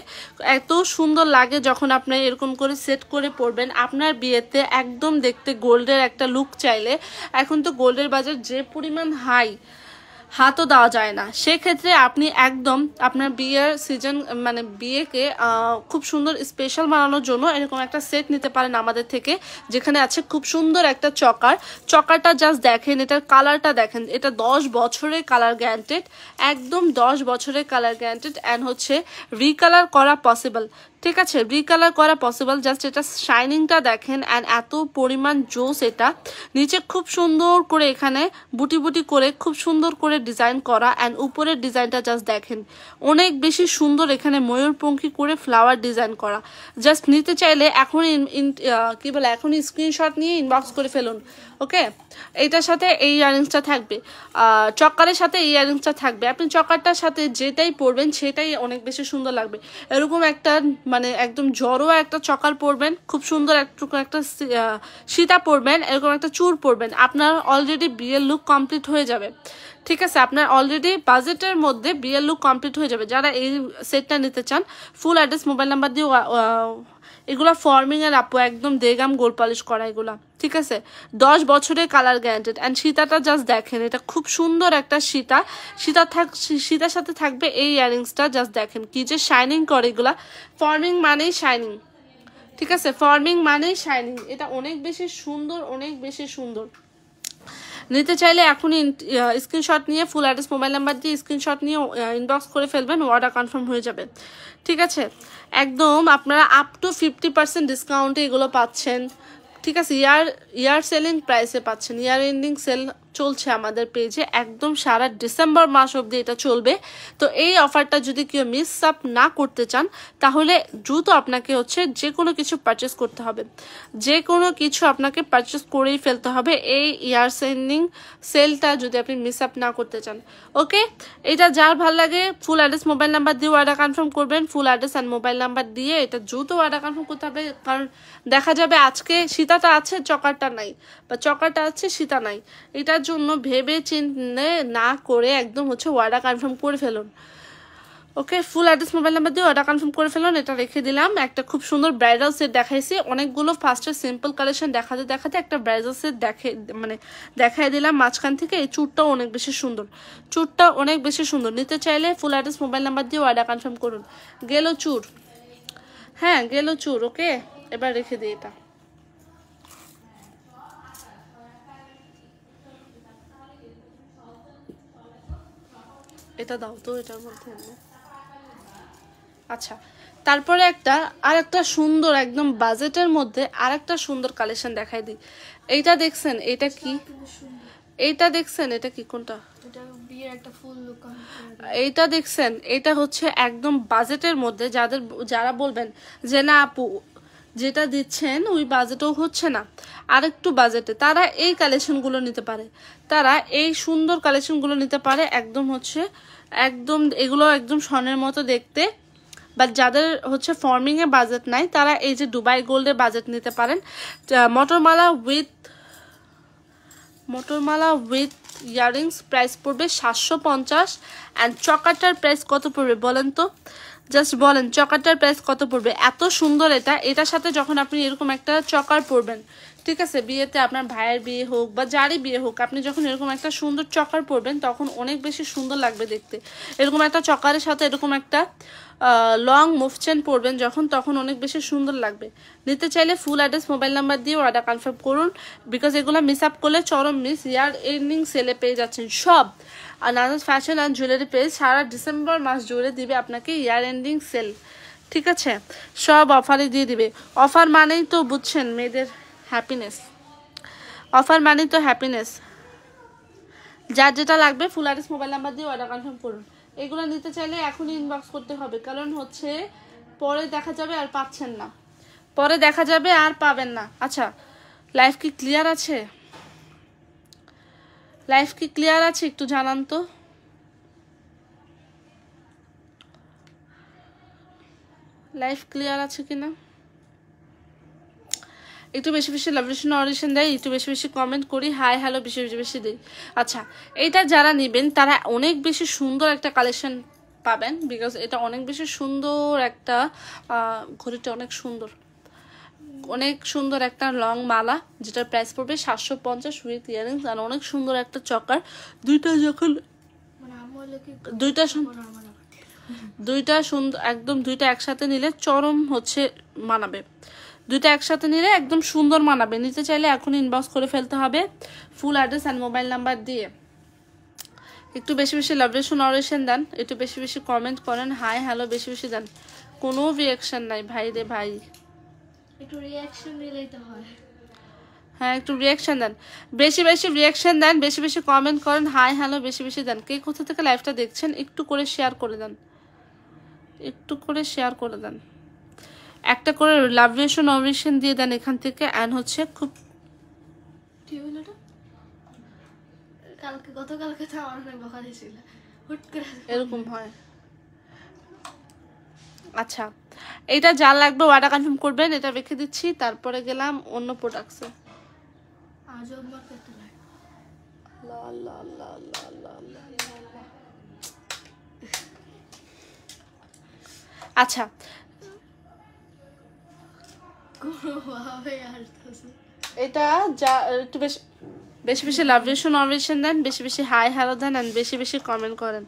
এত সুন্দর লাগে যখন আপনি এরকম করে সেট করে পরবেন আপনার বিয়েতে, একদম দেখতে গোল্ডের একটা লুক। চাইলে এখন তো গোল্ডের বাজার যে পরিমাণ হাই, হাতও দেওয়া যায় না, সেক্ষেত্রে আপনি একদম আপনার বিয়ের সিজন মানে বিয়েকে খুব সুন্দর স্পেশাল বানানোর জন্য এরকম একটা সেট নিতে পারেন আমাদের থেকে, যেখানে আছে খুব সুন্দর একটা চকারটা জাস্ট দেখেন, এটার কালারটা দেখেন। এটা 10 বছরের কালার গ্যারান্টেড, একদম 10 বছরের কালার গ্যারান্টেড অ্যান্ড হচ্ছে রিকালার করা পসিবল, ঠিক আছে? রিকালার করা পসিবল। জাস্ট এটা শাইনিংটা দেখেন অ্যান্ড এত পরিমাণ জোস। এটা নিচে খুব সুন্দর করে এখানে বুটি বুটি করে খুব সুন্দর করে ডিজাইন করা অ্যান্ড উপরের ডিজাইনটা জাস্ট দেখেন, অনেক বেশি সুন্দর। এখানে ময়ূরপঙ্খী করে ফ্লাওয়ার ডিজাইন করা। জাস্ট নিতে চাইলে এখনই এখনই স্ক্রিনশট নিয়ে ইনবক্স করে ফেলুন। ওকে, এইটার সাথে এই ইয়ারিংসটা থাকবে, চক্কারের সাথে এই ইয়ারিংসটা থাকবে। আপনি চক্কারটার সাথে যেটাই পরবেন সেটাই অনেক বেশি সুন্দর লাগবে। এরকম একটা মানে একদম জড়োয়া একটা চকার পরবেন, খুব সুন্দর একটা সীতা পরবেন, এরকম একটা চুর পরবেন, আপনার অলরেডি বিয়ের লুক কমপ্লিট হয়ে যাবে, ঠিক আছে? আপনার অলরেডি বাজেটের মধ্যে বিয়ের লুক কমপ্লিট হয়ে যাবে। যারা এই সেটটা নিতে চান ফুল অ্যাড্রেস মোবাইল নাম্বার দিয়ে, এগুলো ফর্মিং এর আপু, একদম দেগাম গোল পলিশ করা এগুলা, ঠিক আছে? 10 বছরের কালার গ্যারান্টেড অ্যান্ড সীতাটা জাস্ট দেখেন, এটা খুব সুন্দর একটা সীতার সাথে থাকবে এই ইয়ারিংসটা। জাস্ট দেখেন কি যে শাইনিং করে এগুলা। ফর্মিং মানেই শাইনিং, ঠিক আছে? ফর্মিং মানেই শাইনিং। এটা অনেক বেশি সুন্দর, অনেক বেশি সুন্দর। নিতে চাইলে এখনই স্ক্রিনশট নিয়ে ফুল অ্যাড্রেস মোবাইল নাম্বার দিয়ে স্ক্রিনশট নিয়ে ইনবক্স করে ফেলবেন, অর্ডার কনফার্ম হয়ে যাবে, ঠিক আছে? একদম আপনারা আপ টু 50% ডিসকাউন্টে এগুলো পাচ্ছেন, ঠিক আছে? ইয়ার সেলিং প্রাইসে পাচ্ছেন। ইয়ার এন্ডিং সেল চলছে আমাদের পেজে, একদম সারা ডিসেম্বর মাস অবধি এটা চলবে। তো এই অফারটা যদি কেউ মিস আপ না করতে চান তাহলে দ্রুত আপনাকে হচ্ছে যে কোনো কিছু পারচেস করতে হবে, যে কোনো কিছু আপনাকে পারচেস করেই ফেলতে হবে এই ইয়ার এন্ডিং সেলটা যদি আপনি মিস আপ না করতে চান। ওকে, এটা যার ভালো লাগে ফুল অ্যাড্রেস মোবাইল নাম্বার দিয়ে অর্ডার কনফার্ম করবেন। Full address and mobile number দিয়ে এটা দ্রুত অর্ডার কনফার্ম করতে হবে, কারণ দেখা যাবে আজকে সীতাটা আছে চকারটা নাই, বা চকারটা আছে সীতা নাই। এটার জন্য ভেবে চিন্তে না করে একদম হচ্ছে অর্ডার কনফার্ম করে ফেলুন। ওকে, ফুল অ্যাড্রেস মোবাইল নাম্বার দিয়ে অর্ডার কনফার্ম করে ফেলুন। এটা রেখে দিলাম। একটা খুব সুন্দর ব্রাইডাল সেট দেখাইছি, অনেকগুলো ফার্স্টে সিম্পল কালেকশন দেখাতে একটা ব্রাইডাল সেট দেখাই দিলাম মাঝখান থেকে। এই চুরটাও অনেক বেশি সুন্দর। নিতে চাইলে ফুল অ্যাড্রেস মোবাইল নাম্বার দিয়ে অর্ডার কনফার্ম করুন। গেল চুর, হ্যাঁ গেল চুর। ওকে, এবার রেখে দিই এটা। এটা দাও তো, এটার মধ্যে। আচ্ছা, তারপরে আরেকটা সুন্দর একদম বাজেটের মধ্যে আরেকটা সুন্দর কালেকশন দেখাই দিই। এইটা দেখছেন? এটা কি? এইটা দেখছেন? এটা কি? কোনটা? এইটা দেখছেন? এটা হচ্ছে একদম বাজেটের মধ্যে। যারা বলবেন যে না আপু যেটা দিচ্ছেন ওই বাজেটও হচ্ছে না, আরেকটু বাজেটে, তারা এই কালেকশনগুলো নিতে পারে, তারা এই সুন্দর কালেকশনগুলো নিতে পারে। একদম এগুলো একদম স্বর্ণের মতো দেখতে। বাট যাদের হচ্ছে ফর্মিংয়ে বাজেট নাই তারা এই যে দুবাই গোল্ডের বাজেট নিতে পারেন। মটরমালা উইথ ইয়ারিংস প্রাইস পড়বে 750 অ্যান্ড চকারটার প্রাইস কত পড়বে বলেন তো? জাস্ট বলেন চকারটার প্রাইস কত পড়বে? এত সুন্দর এটার সাথে যখন আপনি এরকম একটা চকার পরবেন, ঠিক আছে, বিয়েতে আপনার ভাইয়ের বিয়ে হোক বা যারই বিয়ে হোক, আপনি যখন এরকম একটা সুন্দর চকার পরবেন তখন অনেক বেশি সুন্দর লাগবে দেখতে। এরকম একটা চকারের সাথে এরকম একটা লং মুভ চেন পরবেন যখন, তখন অনেক বেশি সুন্দর লাগবে। নিতে চাইলে ফুল অ্যাড্রেস মোবাইল নাম্বার দিয়ে অর্ডার কনফার্ম করুন, বিকজ এগুলো মিস আপ করলে চরম মিস। ইয়ার এন্ডিং সেলে পেয়ে যাচ্ছেন সব। আর নাজাস ফ্যাশন অ্যান্ড জুয়েলারি পেজ সারা ডিসেম্বর মাস জুড়ে দিবে আপনাকে ইয়ার এন্ডিং সেল, ঠিক আছে? সব অফারে দিয়ে দিবে। অফার মানেই তো বুঝছেন মেয়েদের হ্যাপিনেস, অফার মানেই তো হ্যাপিনেস। যার যেটা লাগবে ফুল অ্যাড্রেস মোবাইল নাম্বার দিয়ে অর্ডার কনফার্ম করুন। এগুলো নিতে চাইলে এখনই ইনবক্স করতে হবে, কারণ হচ্ছে পরে দেখা যাবে আর পাচ্ছেন না, পরে দেখা যাবে আর পাবেন না। আচ্ছা, লাইফ কি ক্লিয়ার আছে? লাইফ কি ক্লিয়ার আছে একটু জানান তো। লাইফ ক্লিয়ার আছে কিনা একটু বেশি বেশি লাভেশন অডিশন দেয়, একটু বেশি বেশি কমেন্ট করি, হাই হ্যালো বেশি বেশি বেশি দিই। আচ্ছা, এটা যারা নেবেন তারা অনেক বেশি সুন্দর একটা কালেকশন পাবেন, বিকজ এটা অনেক বেশি সুন্দর একটা ঘড়িটা অনেক সুন্দর, অনেক সুন্দর একটা লং মালা, যেটার প্রাইস পড়বে 750 উইথ ইয়ারিংস। আর অনেক সুন্দর একটা চকার, দুইটা যখন দুইটা সুন্দর একদম, দুইটা একসাথে নিলে চরম হচ্ছে মানাবে, দুইটা একসাথে নিলে একদম সুন্দর মানাবে। নিতে চাইলে এখন ইনবক্স করে ফেলতে হবে full address and mobile number দিয়ে। একটু বেশি বেশি লাভেশন অরেশন দেন, একটু বেশি বেশি কমেন্ট করেন, হাই হ্যালো বেশি বেশি দেন। কোনো রিয়াকশন নাই ভাই রে ভাই, একটু রিয়াকশন দিলেই তো হয়। হ্যাঁ, একটু রিয়াকশন দেন, বেশি বেশি রিয়াকশন দেন, বেশি বেশি কমেন্ট করেন, হাই হ্যালো বেশি বেশি দেন। কে কোথা থেকে লাইভটা দেখছেন একটু করে শেয়ার করে দেন, একটু করে শেয়ার করে দেন, একটা করে লাভেশন অরেশন দিয়ে দেন এখান থেকে। অ্যান্ড হচ্ছে খুব কি হলো এটা, কালকে গতকালকে তো আমার অনেক বকা দিয়েছিল, হুট করে এরকম হয়। আচ্ছা, এটা যা লাগবে অর্ডার কনফার্ম করবেন, এটা রেখে দিচ্ছি। তারপরে গেলাম অন্য প্রোডাক্টসে। আজব মার করতে লাগে। লা লা লা লা লা লা লা। আচ্ছা, কোনোভাবে আসতেছে এটা যা একটু বেশি বেশি বেশি লাভেশন অরেশন দেন, বেশি বেশি হাই হ্যালো দেন, অ্যান্ড বেশি বেশি কমেন্ট করেন।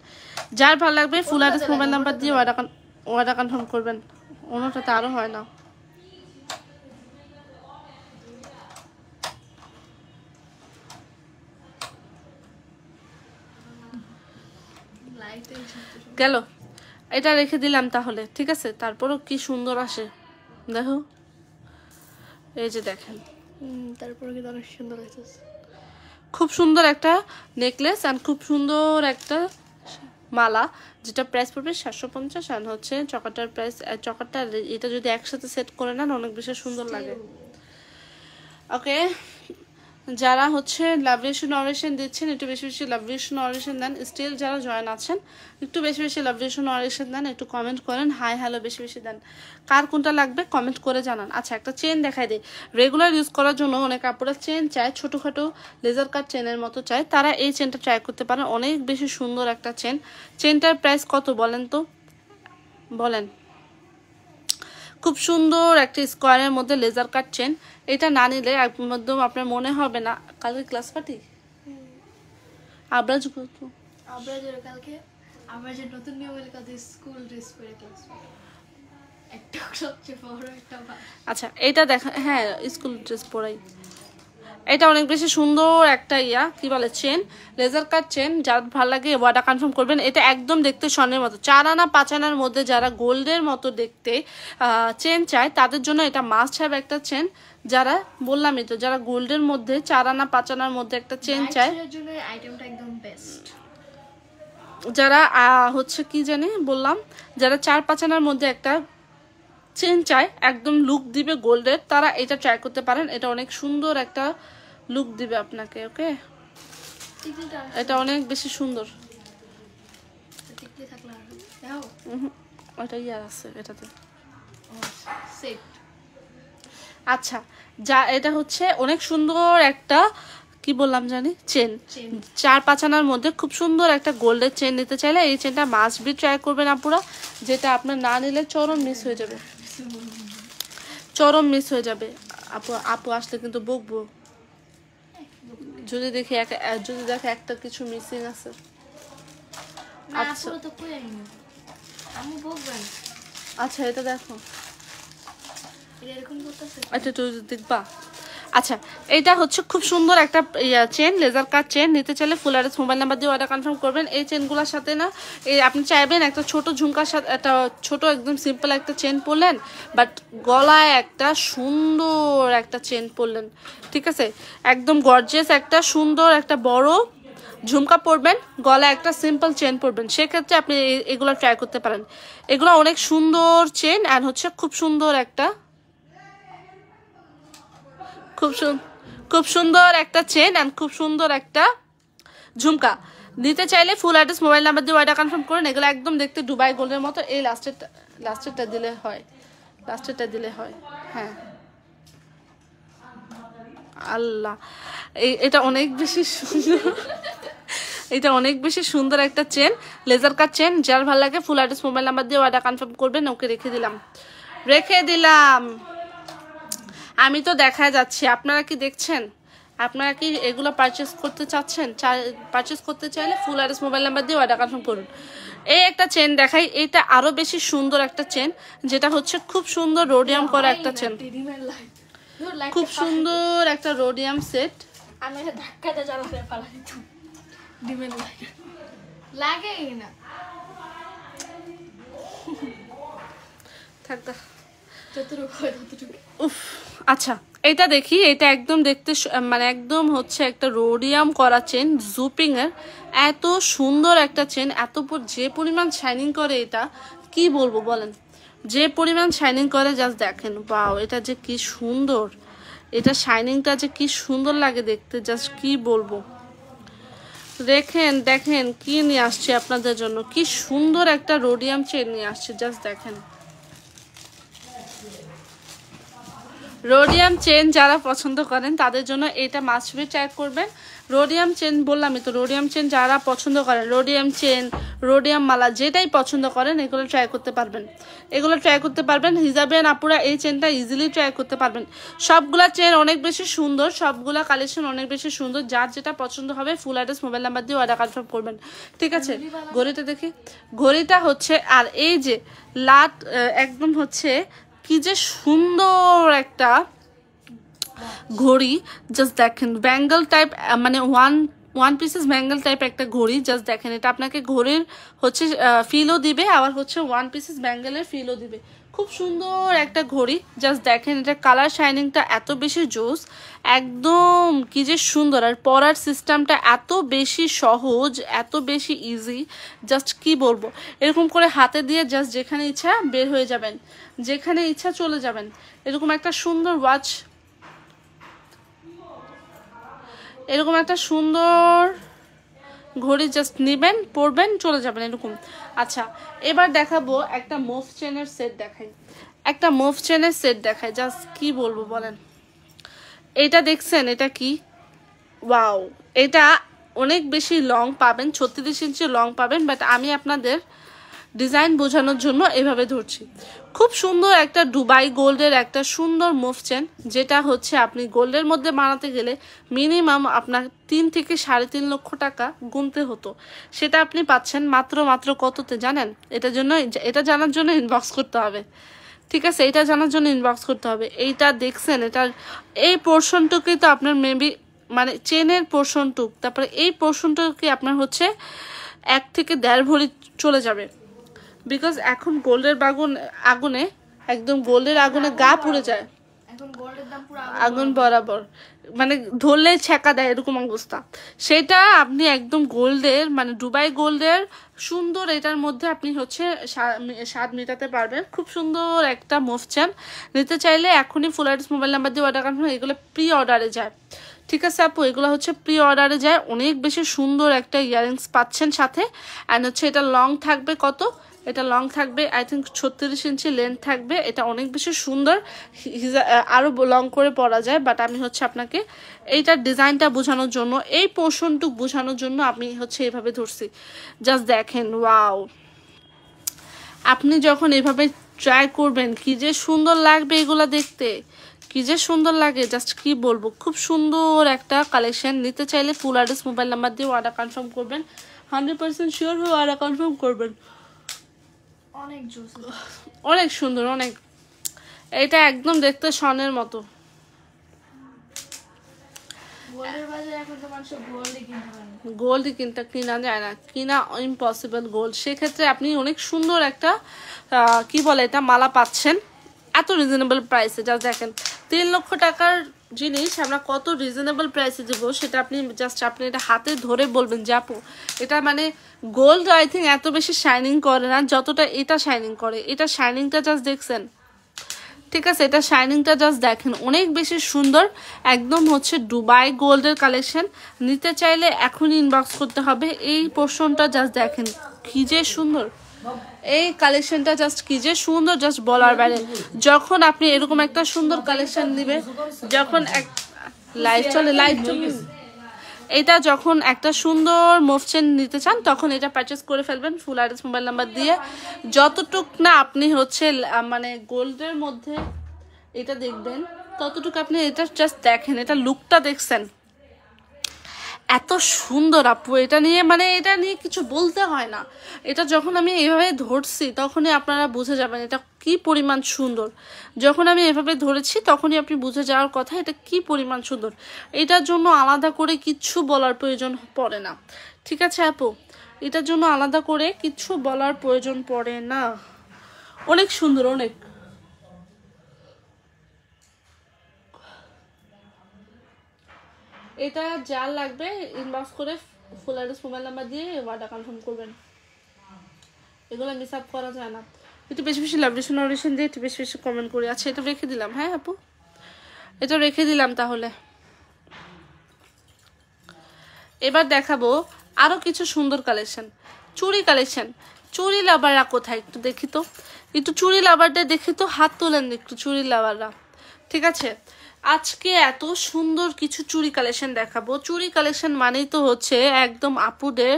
যার ভালো লাগবে ফুল অ্যাড্রেস মোবাইল নাম্বার দিয়ে অর্ডার কনফার্ম করবেন। অন্যটাতে আরও হয় না। গেল, এটা রেখে দিলাম তাহলে, ঠিক আছে? তারপরও কি সুন্দর আসে দেখো, এই যে দেখেন, তারপরে কিন্তু অনেক সুন্দর লাগতেছে। খুব সুন্দর একটা নেকলেস অ্যান্ড খুব সুন্দর একটা মালা, যেটা প্রাইস পড়বে 750। অ্যান্ড হচ্ছে চকাটার প্রাইস, চকাটা এটা যদি একসাথে সেট করে নেন অনেক বেশি সুন্দর লাগে। ওকে, যারা হচ্ছে লাভেশন অরেশন দিচ্ছেন একটু বেশি বেশি লাভেশন অরেশন দেন। স্টিল যারা জয়েন আছেন একটু বেশি বেশি লাভেশন অরেশন দেন, একটু কমেন্ট করেন, হাই হ্যালো বেশি বেশি দেন। কার কোনটা লাগবে কমেন্ট করে জানান। আচ্ছা, একটা চেন দেখাই দিই। রেগুলার ইউজ করার জন্য অনেক আপুরা চেন চায়, ছোটোখাটো লেজার কাট চেনের মতো চায়, তারা এই চেনটা ট্রাই করতে পারেন। অনেক বেশি সুন্দর একটা চেন। চেনটার প্রাইস কত বলেন তো, বলেন? খুব সুন্দর একটা স্কোয়ারের মধ্যে লেজার কাট চেন। এটা না নিলে একদম আপনার মনে হবে না। কালকে ক্লাস পার্টি আবরাজ কালকে আমরা যে নতুন নিয়ম এলে কালকে স্কুল ড্রেস পরে ক্লাস একটা সবচেয়ে বড় একটা। আচ্ছা, এটা দেখা, হ্যাঁ স্কুল ড্রেস পরাই। এটা অনেক বেশি সুন্দর একটা কি বলে চেন, লেজার কাট চেন। যার ভালো লাগে অর্ডার কনফার্ম করবেন। এটা একদম দেখতে স্বর্ণের মতো, 4 আনা 5 আনার মধ্যে যারা গোল্ডের মতো দেখতে চেন চায় তাদের জন্য এটা মাস্ট হ্যাভ একটা চেন। যারা বললামই তো, যারা গোল্ডের মধ্যে 4 আনা 5 আনার মধ্যে একটা চেন চায়, যারা হচ্ছে কি জানি বললাম, যারা 4-5 আনার মধ্যে একটা চেন চায় একদম লুক দিবে গোল্ডের, তারা এটা ট্রাই করতে পারেন। এটা অনেক সুন্দর একটা লুক দিবে আপনাকে। ওকে, এটা অনেক বেশি সুন্দর। ওটা আছে এটাতে। আচ্ছা, যা এটা হচ্ছে অনেক সুন্দর একটা কি বললাম জানি চেন, 4-5 আনার মধ্যে খুব সুন্দর একটা গোল্ডের চেন নিতে চাইলে এই চেনটা মাস্ট বি ট্রাই করবেন আপুরা। যেটা আপনার না নিলে চরম মিস হয়ে যাবে, চরম মিস হয়ে যাবে। আপু আপু আসলে কিন্তু বকবো যদি দেখে একটা কিছু মিসিং আছে। আচ্ছা তো কই আইনি আমি বকবেন। আচ্ছা এটা দেখো, এরকম করতেছে, এটা তো দেখবা। আচ্ছা এটা হচ্ছে খুব সুন্দর একটা চেন, লেজার কাট চেন। নিতে চাইলে ফুল অ্যাড্রেস মোবাইল নাম্বার দিয়ে অর্ডার কনফার্ম করবেন। এই চেনগুলোর সাথে না আপনি চাইবেন একটা ছোট ঝুমকার সাথে একটা ছোট একদম সিম্পল একটা চেন পরলেন, বাট গলায় একটা সুন্দর একটা চেন পরলেন, ঠিক আছে? একদম গর্জিয়াস একটা সুন্দর একটা বড় ঝুমকা পরবেন, গলায় একটা সিম্পল চেন পরবেন, সেক্ষেত্রে আপনি এগুলো ট্রাই করতে পারেন। এগুলো অনেক সুন্দর চেন অ্যান্ড হচ্ছে খুব সুন্দর একটা খুব সুন্দর একটা চেন অ্যান্ড খুব সুন্দর একটা ঝুমকা। নিতে চাইলে ফুল অ্যাড্রেস মোবাইল নাম্বার দিয়ে অর্ডার কনফার্ম করেন। এগুলো একদম দেখতে দুবাই গোল্ডের মতো। এই লাস্টেরটা দিলে হয়, হ্যাঁ আল্লাহ এটা অনেক বেশি সুন্দর। এটা অনেক বেশি সুন্দর একটা চেন, লেজার কাট চেন। যার ভালো লাগে ফুল অ্যাড্রেস মোবাইল নাম্বার দিয়ে অর্ডার কনফার্ম করবেন। ওকে রেখে দিলাম। আমি তো দেখা যাচ্ছি, আপনারা কি দেখছেন? আপনারা কি এগুলো পারচেস করতে চাচ্ছেন? পারচেস করতে চাইলে ফুল অ্যাড্রেস মোবাইল নাম্বার দিয়ে অর্ডার কনফার্ম করুন। এই একটা চেন দেখাই, এটা আরো বেশি সুন্দর একটা চেন, যেটা হচ্ছে খুব সুন্দর রোডিয়াম করা একটা চেন, খুব সুন্দর একটা রোডিয়াম সেট। আমি ধাক্কাতে জ্বালাতে পালাই তো ডিমের লাগে না থাকতা যতটুকু ততটুকু। উফ আচ্ছা এটা দেখি, এটা একদম দেখতে মানে একদম হচ্ছে একটা রোডিয়াম করা চেন, জুপিং এর। এত সুন্দর একটা চেন, যে পরিমাণ শাইনিং করে, এটা কি বলবো বলেন, যে পরিমাণ শাইনিং করে জাস্ট দেখেন। বাও, এটা যে কি সুন্দর, এটা শাইনিংটা যে কি সুন্দর লাগে দেখতে, জাস্ট কি বলবো। দেখেন কি নিয়ে আসছে আপনাদের জন্য, কি সুন্দর একটা রোডিয়াম চেন নিয়ে আসছে, জাস্ট দেখেন। রোডিয়াম চেন যারা পছন্দ করেন তাদের জন্য এটা মাস্ট বি ট্রাই করবেন। রোডিয়াম চেন বললামই তো, রোডিয়াম চেন যারা পছন্দ করেন, রোডিয়াম চেন, রোডিয়াম মালা, যেটাই পছন্দ করেন এগুলো ট্রাই করতে পারবেন। হিজাবিয়ান আপুরা এই চেনটা ইজিলি ট্রাই করতে পারবেন। সবগুলা চেন অনেক বেশি সুন্দর, সবগুলা কালেকশন অনেক বেশি সুন্দর। যার যেটা পছন্দ হবে ফুল অ্যাড্রেস মোবাইল নাম্বার দিয়ে অর্ডার কনফার্ম করবেন, ঠিক আছে? ঘড়িটা দেখি, ঘড়িটা হচ্ছে, আর এই যে লাট একদম হচ্ছে কি যে সুন্দর একটা ঘড়ি, জাস্ট দেখেন। ব্যাঙ্গল টাইপ, মানে ওয়ান পিসেস ব্যাঙ্গল টাইপ একটা ঘড়ি, জাস্ট দেখেন। এটা আপনাকে ঘড়ির হচ্ছে ফিলও দিবে, আবার হচ্ছে ওয়ান পিসেস ব্যাঙ্গেলের ফিলও দিবে। খুব সুন্দর একটা ঘড়ি, জাস্ট দেখেন। এটা কালার শাইনিংটা এত বেশি জোস, একদম কি যে সুন্দর। আর পরার সিস্টেমটা এত বেশি সহজ, এত বেশি ইজি, জাস্ট কি বলবো। এরকম করে হাতে দিয়ে জাস্ট যেখানে ইচ্ছা বের হয়ে যাবেন, যেখানে ইচ্ছা চলে যাবেন। এরকম একটা সুন্দর ওয়াচ, এরকম একটা সুন্দর ঘড়ি জাস্ট নেবেন, পরবেন, চলে যাবেন এরকম। আচ্ছা এবার দেখাবো একটা মুভ চেনের সেট দেখাই, জাস্ট কি বলবো বলেন। এটা দেখছেন, এটা কি, ওয়াও। এটা অনেক বেশি লং পাবেন, 36 ইঞ্চি লং পাবেন, বাট আমি আপনাদের ডিজাইন বোঝানোর জন্য এভাবে ধরছি। খুব সুন্দর একটা দুবাই গোল্ডের একটা সুন্দর মুভ চেন, যেটা হচ্ছে আপনি গোল্ডের মধ্যে বানাতে গেলে মিনিমাম আপনার 3 থেকে 3.5 লক্ষ টাকা গুনতে হতো, সেটা আপনি পাচ্ছেন মাত্র কততে জানেন? এটা জানার জন্য ইনবক্স করতে হবে, ঠিক আছে? এটা জানার জন্য ইনবক্স করতে হবে। এইটা দেখছেন, এটার এই পোর্শনটুকুই তো আপনার মেবি, মানে চেনের পোর্শনটুক, তারপরে এই পোর্শনটুকুই আপনার হচ্ছে 1 থেকে 1.5 ভরি চলে যাবে। বিকজ এখন গোল্ডের আগুনে একদম গোল্ডের আগুনে গা পুড়ে যায়, আগুন বরাবর, মানে ধরলেই ছেঁকা দেয়, এরকম অবস্থা। সেটা আপনি একদম গোল্ডের, মানে দুবাই গোল্ডের সুন্দর, এটার মধ্যে আপনি হচ্ছে স্বাদ মেটাতে পারবেন। খুব সুন্দর একটা মুভ চেন। নিতে চাইলে এখনই ফুল অ্যাড্রেস মোবাইল নাম্বার দিয়ে অর্ডার কনফার্ম। এগুলো প্রি অর্ডারে যায়, ঠিক আছে আপু? এগুলো হচ্ছে প্রি অর্ডারে যায়। অনেক বেশি সুন্দর একটা ইয়ারিংস পাচ্ছেন সাথে। অ্যান্ড হচ্ছে এটা লং থাকবে কত, এটা লং থাকবে আই থিঙ্ক 36 ইঞ্চি লেন্থ থাকবে। এটা অনেক বেশি সুন্দর, আরো লং করে পরা যায়, বাট আমি হচ্ছে আপনাকে এইটার ডিজাইনটা বোঝানোর জন্য, এই পোর্শনটুক বোঝানোর জন্য আমি হচ্ছে এইভাবে ধরছি। জাস্ট দেখেন, ওয়াও। আপনি যখন এভাবে ট্রাই করবেন কি যে সুন্দর লাগবে এগুলা দেখতে, কি যে সুন্দর লাগে, জাস্ট কি বলবো, খুব সুন্দর একটা কালেকশন। নিতে চাইলে ফুল অ্যাড্রেস মোবাইল নাম্বার দিয়ে অর্ডার কনফার্ম করবেন, 100% শিওর হয়ে অর্ডার কনফার্ম করবেন। অনেক জোস, অনেক সুন্দর, অনেক, এটা একদম দেখতে স্বর্ণের মতো। গোল্ডের বাজারে এখন তো মানুষ গোল্ডই কিনতে পারে না, গোল্ড কিনতে কিনা যায় না, কিনা ইম্পসিবল গোল্ড। সেক্ষেত্রে আপনি অনেক সুন্দর একটা কি বলে এটা মালা পাচ্ছেন এত রিজনেবল প্রাইসে। জাস্ট দেখেন 3 লক্ষ টাকার জিনিস আমরা কত রিজনেবল প্রাইসে দেবো, সেটা আপনি জাস্ট আপনি এটা হাতে ধরে বলবেন যে আপু এটা মানে গোল্ড আই থিঙ্ক এত বেশি শাইনিং করে না যতটা এটা শাইনিং করে। এটা শাইনিংটা জাস্ট দেখছেন, ঠিক আছে, এটা শাইনিংটা জাস্ট দেখেন, অনেক বেশি সুন্দর। একদম হচ্ছে দুবাই গোল্ডের কালেকশন। নিতে চাইলে এখনই ইনবক্স করতে হবে। এই পোর্শনটা জাস্ট দেখেন কি যে সুন্দর, এই কালেকশনটা জাস্ট কি যে সুন্দর, জাস্ট বলার বাইরে। যখন আপনি এরকম একটা সুন্দর কালেকশন নিবে, যখন এক লাইভ চলে, লাইভ চলে, এটা যখন একটা সুন্দর মুভ চেন নিতে চান তখন এটা পারচেস করে ফেলবেন ফুল অ্যাড্রেস মোবাইল নাম্বার দিয়ে। যতটুক না আপনি হচ্ছে মানে গোল্ডের মধ্যে এটা দেখবেন ততটুকু আপনি এটা জাস্ট দেখেন, এটা লুকটা দেখছেন এত সুন্দর আপু। এটা নিয়ে মানে এটা নিয়ে কিছু বলতে হয় না, এটা যখন আমি এভাবে ধরছি তখনই আপনারা বুঝে যাবেন এটা কি পরিমাণ সুন্দর। যখন আমি এভাবে ধরেছি তখনই আপনি বুঝে যাওয়ার কথা এটা কি পরিমাণ সুন্দর। এটার জন্য আলাদা করে কিচ্ছু বলার প্রয়োজন পড়ে না, ঠিক আছে আপু, এটার জন্য আলাদা করে কিচ্ছু বলার প্রয়োজন পড়ে না। অনেক সুন্দর, অনেক। এটা যার লাগবে ইনবক্স করে ফুল অ্যাড্রেস মোবাইল নাম্বার দিয়ে অর্ডার কনফার্ম করবেন। এগুলো মিস আপ করা যায় না। একটু বেশি বেশি লাভরেশন অডিশন দিয়ে একটু বেশি বেশি কমেন্ট করি। আচ্ছা এটা রেখে দিলাম, হ্যাঁ আপু এটা রেখে দিলাম। তাহলে এবার দেখাবো আরও কিছু সুন্দর কালেকশন, চুড়ি কালেকশন। চুড়ি লাভাররা কোথায় একটু দেখি তো, একটু চুড়ি লাভারটা দেখি তো, হাত তোলেন একটু চুড়ি লাভাররা, ঠিক আছে। আজকে এত সুন্দর কিছু চুড়ি কালেকশন দেখাবো। চুড়ি কালেকশন মানেই তো হচ্ছে একদম আপুদের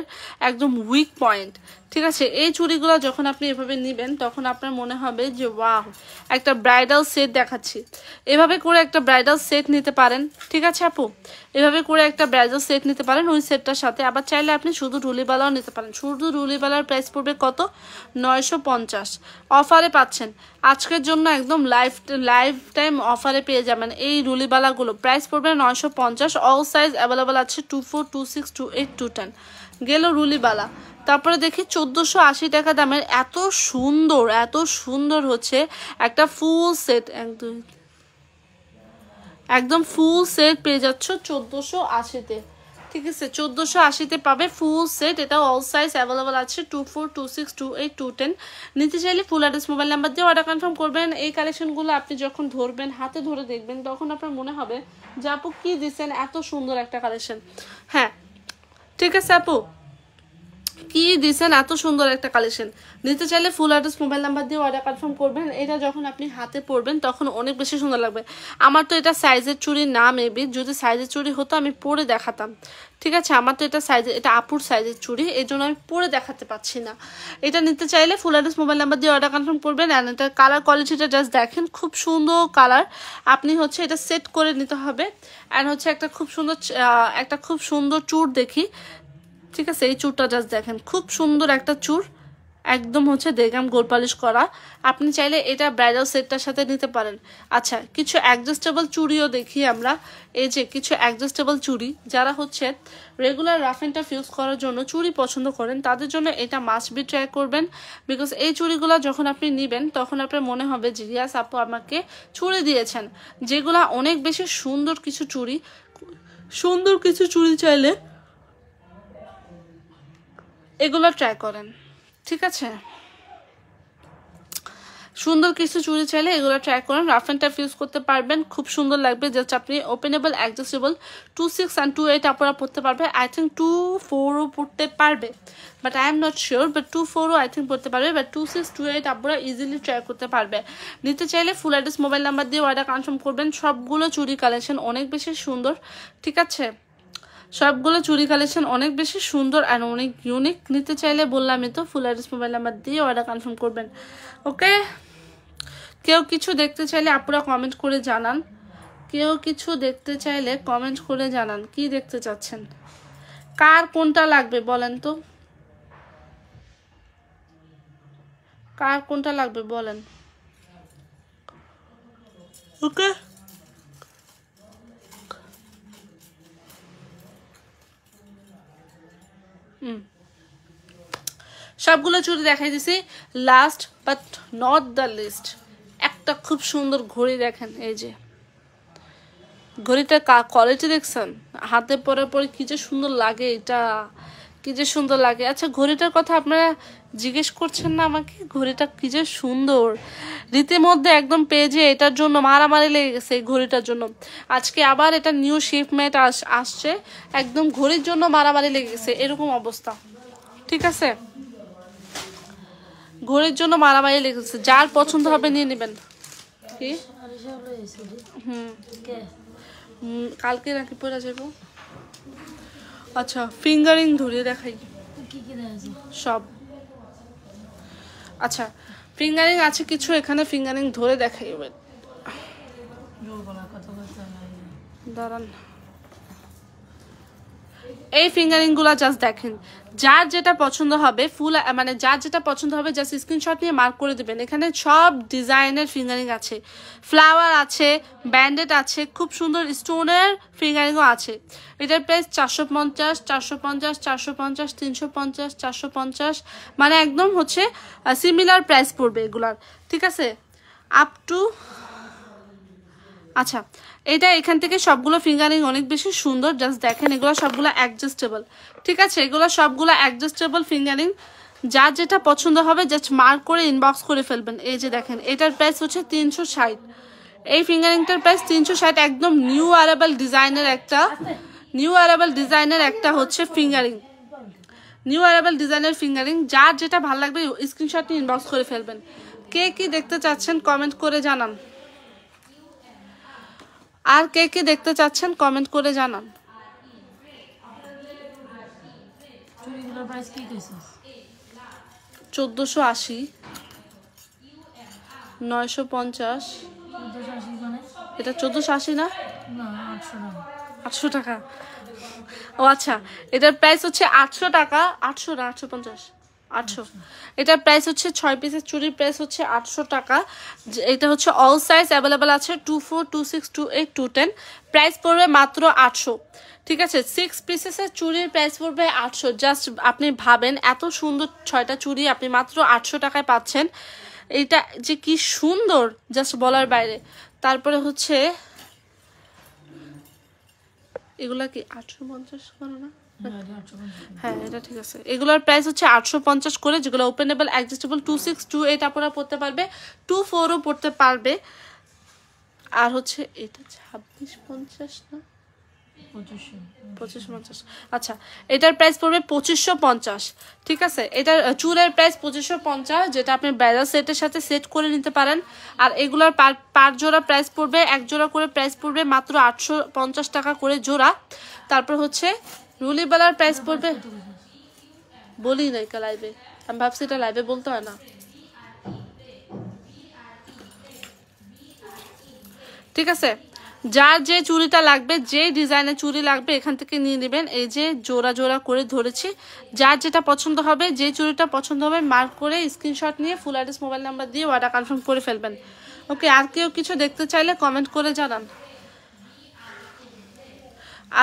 একদম উইক পয়েন্ট, ঠিক আছে। এই চুড়িগুলো যখন আপনি এভাবে নেবেন তখন আপনার মনে হবে যে ওয়াও একটা ব্রাইডাল সেট দেখাচ্ছি। এভাবে করে একটা ব্রাইডাল সেট নিতে পারেন, ঠিক আছে আপু, এভাবে করে একটা ব্রাইডাল সেট নিতে পারেন ওই সেটটার সাথে। আবার চাইলে আপনি শুধু রুলিবালাও নিতে পারেন। শুধু রুলিবালার প্রাইস পড়বে কত, 950। অফারে পাচ্ছেন আজকের জন্য, একদম লাইফ টাইম অফারে পেয়ে যাবেন এই রুলিবালাগুলো। প্রাইস পড়বে 950। অল সাইজ অ্যাভেলেবল আছে 24, 26, 28, 210। গেল রুলিবালা। তারপরে দেখি 1480 টাকা দামের এত সুন্দর হচ্ছে একটা ফুল সেট, একদম ফুল সেট পেয়ে যাচ্ছ 1480-তে, ঠিক আছে। 1480-তে পাবে ফুল সেট। এটা অল সাইজ অ্যাভেলেবল আছে 24, 26, 28, 210। নিতে চাইলে ফুল অ্যাড্রেস মোবাইল নাম্বার দিয়ে অর্ডার কনফার্ম করবেন। এই কালেকশনগুলো আপনি যখন ধরবেন, হাতে ধরে দেখবেন, তখন আপনার মনে হবে যে আপু কি দিচ্ছেন, এত সুন্দর একটা কালেকশন। হ্যাঁ ঠিক আছে আপু, কি দিয়েছেন, এত সুন্দর একটা কালেকশন। নিতে চাইলে ফুল অ্যাড্রেস মোবাইল নাম্বার দিয়ে অর্ডার কনফার্ম করবেন। এটা যখন আপনি হাতে পরবেন তখন অনেক বেশি সুন্দর লাগবে। আমার তো এটা সাইজের চুড়ি না, মেবি যদি সাইজের চুড়ি হতো আমি পরে দেখাতাম, ঠিক আছে। আমার তো এটা সাইজের, এটা আপুর সাইজের চুড়ি, এই জন্য আমি পরে দেখাতে পাচ্ছি না। এটা নিতে চাইলে ফুল অ্যাড্রেস মোবাইল নাম্বার দিয়ে অর্ডার কনফার্ম করবেন। অ্যান্ড এটার কালার কোয়ালিটিটা জাস্ট দেখেন, খুব সুন্দর কালার। আপনি হচ্ছে এটা সেট করে নিতে হবে। অ্যান্ড হচ্ছে একটা খুব সুন্দর চুড় দেখি, ঠিক আছে। এই চুরটা জাস্ট দেখেন, খুব সুন্দর একটা চুর, একদম হচ্ছে দেগাম গোল পালিশ করা। আপনি চাইলে এটা ব্রাইডাল সেটটার সাথে নিতে পারেন। আচ্ছা কিছু অ্যাডজাস্টেবল চুড়িও দেখি আমরা। এই যে কিছু অ্যাডজাস্টেবল চুড়ি, যারা হচ্ছে regular rough and tough use করার জন্য চুড়ি পছন্দ করেন তাদের জন্য এটা মাস্ট বি ট্রাই করবেন। বিকজ এই চুড়িগুলো যখন আপনি নেবেন তখন আপনার মনে হবে যে রিয়াজ আপু আমাকে চুড়ি দিয়েছেন। যেগুলা অনেক বেশি সুন্দর কিছু চুড়ি চাইলে এগুলো ট্রাই করেন, ঠিক আছে। সুন্দর কিছু চুড়ি চাইলে এগুলো ট্রাই করেন, রাফ অ্যান্ড টাফ ইউজ করতে পারবেন, খুব সুন্দর লাগবে। জাস্ট আপনি ওপেনেবল অ্যাডজাস্টেবল 26 and 28 আপনারা পড়তে পারবে। আই থিঙ্ক 24ও পড়তে পারবে, but I am not sure, but 24ও আই থিঙ্ক পড়তে পারবে, বাট 26, 28 আপনারা ইজিলি ট্রাই করতে পারবে। নিতে চাইলে ফুল অ্যাড্রেস মোবাইল নাম্বার দিয়ে অর্ডার কনফার্ম করবেন। সবগুলো চুড়ি কালেকশন অনেক বেশি সুন্দর, ঠিক আছে। সবগুলো চুড়ি কালেকশন অনেক বেশি সুন্দর আর অনেক ইউনিক। নিতে চাইলে বললামই তো ফুল অ্যাড্রেস মোবাইল নাম্বার দিয়ে অর্ডার কনফার্ম করবেন। ওকে, কেউ কিছু দেখতে চাইলে আপুরা কমেন্ট করে জানান। কেউ কিছু দেখতে চাইলে কমেন্ট করে জানান কি দেখতে চাচ্ছেন, কার কোনটা লাগবে বলেন তো, কার কোনটা লাগবে বলেন। ওকে সবগুলো চুড়ি দেখাই দিছি। Last but not the least, একটা খুব সুন্দর ঘড়ি দেখেন। এই যে ঘড়িটার কোয়ালিটি দেখছেন, হাতে পরে পরে কি যে সুন্দর লাগে, এটা কি যে সুন্দর লাগে। আচ্ছা ঘড়িটার কথা আপনারা জিজ্ঞেস করছেন না আমাকে, ঘড়িটা কি যে সুন্দর, রীতিমধ্যে একদম পেজে এটার জন্য মারামারি লেগে গেছে এই ঘড়িটার জন্য। আজকে আবার এটা নিউ শিপমেন্ট আসছে, একদম ঘড়ির জন্য মারামারি লেগে গেছে এরকম অবস্থা। ঠিক আছে, ঘড়ির জন্য মারামারি লেগেছে, যার পছন্দ হবে নিয়ে নেবেন। কি কালকে নাকি পরে যাবো। আচ্ছা ফিঙ্গারিং ধরিয়ে দেখাই সব। আচ্ছা ফিঙ্গারিং আছে কিছু এখানে, ফিঙ্গারিং ধরে দেখাই। দাঁড়ান, এই ফিঙ্গারিং গুলা জাস্ট দেখেন, যার যেটা পছন্দ হবে ফুল মানে যার যেটা পছন্দ হবে জাস্ট স্ক্রিনশট নিয়ে মার্ক করে দেবেন। এখানে সব ডিজাইনের ফিঙ্গারিং আছে, ফ্লাওয়ার আছে, ব্যান্ডেড আছে, খুব সুন্দর স্টোনের ফিঙ্গারিংও আছে। এটার প্রাইস 450, 450, 450, 350, 450, মানে একদম হচ্ছে সিমিলার প্রাইস পড়বে এগুলার। ঠিক আছে আপ টু। আচ্ছা এটা এখান থেকে সবগুলো ফিঙ্গারিং অনেক বেশি সুন্দর, জাস্ট দেখেন এগুলো সবগুলো অ্যাডজাস্টেবল। ঠিক আছে এগুলো সবগুলো অ্যাডজাস্টেবল ফিঙ্গারিং, যার যেটা পছন্দ হবে জাস্ট মার্ক করে ইনবক্স করে ফেলবেন। এই যে দেখেন এটার প্রাইস হচ্ছে 360, এই ফিঙ্গারিংটার প্রাইস 360, একদম নিউ অ্যারাইভাল ডিজাইনের একটা হচ্ছে ফিঙ্গারিং, নিউ অ্যারাইভাল ডিজাইনের ফিঙ্গারিং। যার যেটা ভালো লাগবে স্ক্রিনশট নিয়ে ইনবক্স করে ফেলবেন। কে কি দেখতে চাচ্ছেন কমেন্ট করে জানান, আর কে কে দেখতে চাচ্ছেন কমেন্ট করে জানান। 1480, 950, এটা 1480 না 800 টাকা। ও আচ্ছা এটার প্রাইস হচ্ছে 800 টাকা, 800 না 850, 800। এটার প্রাইস হচ্ছে 6 পিসের চুড়ির প্রাইস হচ্ছে 800 টাকা। এটা হচ্ছে অল সাইজ অ্যাভেলেবেল আছে, 24, 26, 28, 210, প্রাইস পড়বে মাত্র 800। ঠিক আছে 6 পিসেসের চুড়ির প্রাইস পড়বে 800। জাস্ট আপনি ভাবেন এত সুন্দর 6টা চুড়ি আপনি মাত্র 800 টাকায় পাচ্ছেন, এটা যে কি সুন্দর জাস্ট বলার বাইরে। তারপরে হচ্ছে এগুলা কি 850 করো না, হ্যাঁ এটা ঠিক আছে। এগুলোর প্রাইস হচ্ছে 850 করে, যেগুলো ওপেনেবল অ্যাডজাস্টেবল 26, 28 আপনারা পড়তে পারবে, 24ও পড়তে পারবে। আর হচ্ছে এটা 2650 না 2550, আচ্ছা এটার প্রাইস পড়বে 2550। ঠিক আছে এটার চুলের প্রাইস 2550, যেটা আপনি ব্রাইডাল সেটের সাথে সেট করে নিতে পারেন। আর এগুলোর পার জোড়া প্রাইস পড়বে, এক জোড়া করে প্রাইস পড়বে মাত্র 850 টাকা করে জোড়া। তারপর হচ্ছে রুলি বালার প্রাইস পড়বে, বলি নাই কা লাইভে, আমি ভাবছি এটা লাইভে বলতে হয় না। ঠিক আছে যার যে চুড়িটা লাগবে, যে ডিজাইনের চুড়ি লাগবে এখান থেকে নিয়ে নেবেন। এই যে জোড়া জোড়া করে ধরেছি, যার যেটা পছন্দ হবে, যে চুড়িটা পছন্দ হবে মার্ক করে স্ক্রিনশট নিয়ে ফুল অ্যাড্রেস মোবাইল নাম্বার দিয়ে অর্ডার কনফার্ম করে ফেলবেন। ওকে আর কেউ কিছু দেখতে চাইলে কমেন্ট করে জানান।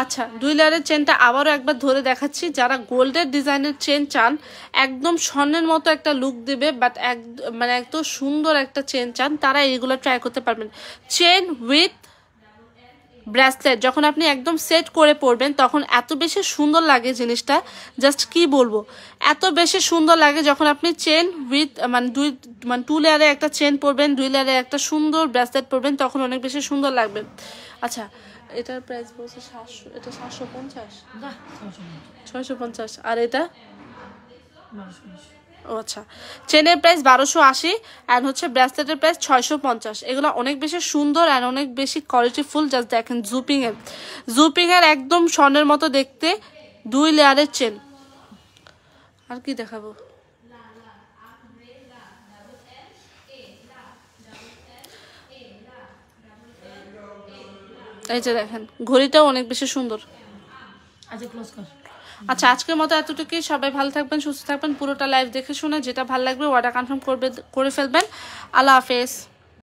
আচ্ছা 2 লেয়ারের চেনটা আবারও একবার ধরে দেখাচ্ছি, যারা গোল্ডের ডিজাইনের চেন চান, একদম স্বর্ণের মতো একটা লুক দেবে বাট মানে একদম সুন্দর একটা চেন চান, তারা এইগুলো ট্রাই করতে পারবেন। চেন উইথ ব্রেসলেট যখন আপনি একদম সেট করে পরবেন তখন এত বেশি সুন্দর লাগে জিনিসটা, জাস্ট কি বলবো, এত বেশি সুন্দর লাগে যখন আপনি চেন উইথ মানে 2 লেয়ারে একটা চেন পরবেন, 2 লেয়ারে একটা সুন্দর ব্রেসলেট পরবেন, তখন অনেক বেশি সুন্দর লাগবে। আচ্ছা এটার প্রাইস বলছে 700, এটা 750, 650, আর এটা ও আচ্ছা চেনের প্রাইস 1280 অ্যান্ড হচ্ছে ব্রেসলেটের প্রাইস 650। এগুলো অনেক বেশি সুন্দর অ্যান্ড অনেক বেশি কোয়ালিটিফুল। জাস্ট দেখেন জুপিং এর একদম স্বর্ণের মতো দেখতে 2 লেয়ারের চেন। আর কি দেখাবো, এই যে দেখেন ঘড়িটাও অনেক বেশি সুন্দর। আচ্ছা ক্লোজ কর। আচ্ছা আজকের মতো এতটুকুই। সবাই ভালো থাকবেন, সুস্থ থাকবেন। পুরোটা লাইভ দেখে শুনে যেটা ভালো লাগবে অর্ডার কনফার্ম করে ফেলবেন। আল্লাহ হাফেজ।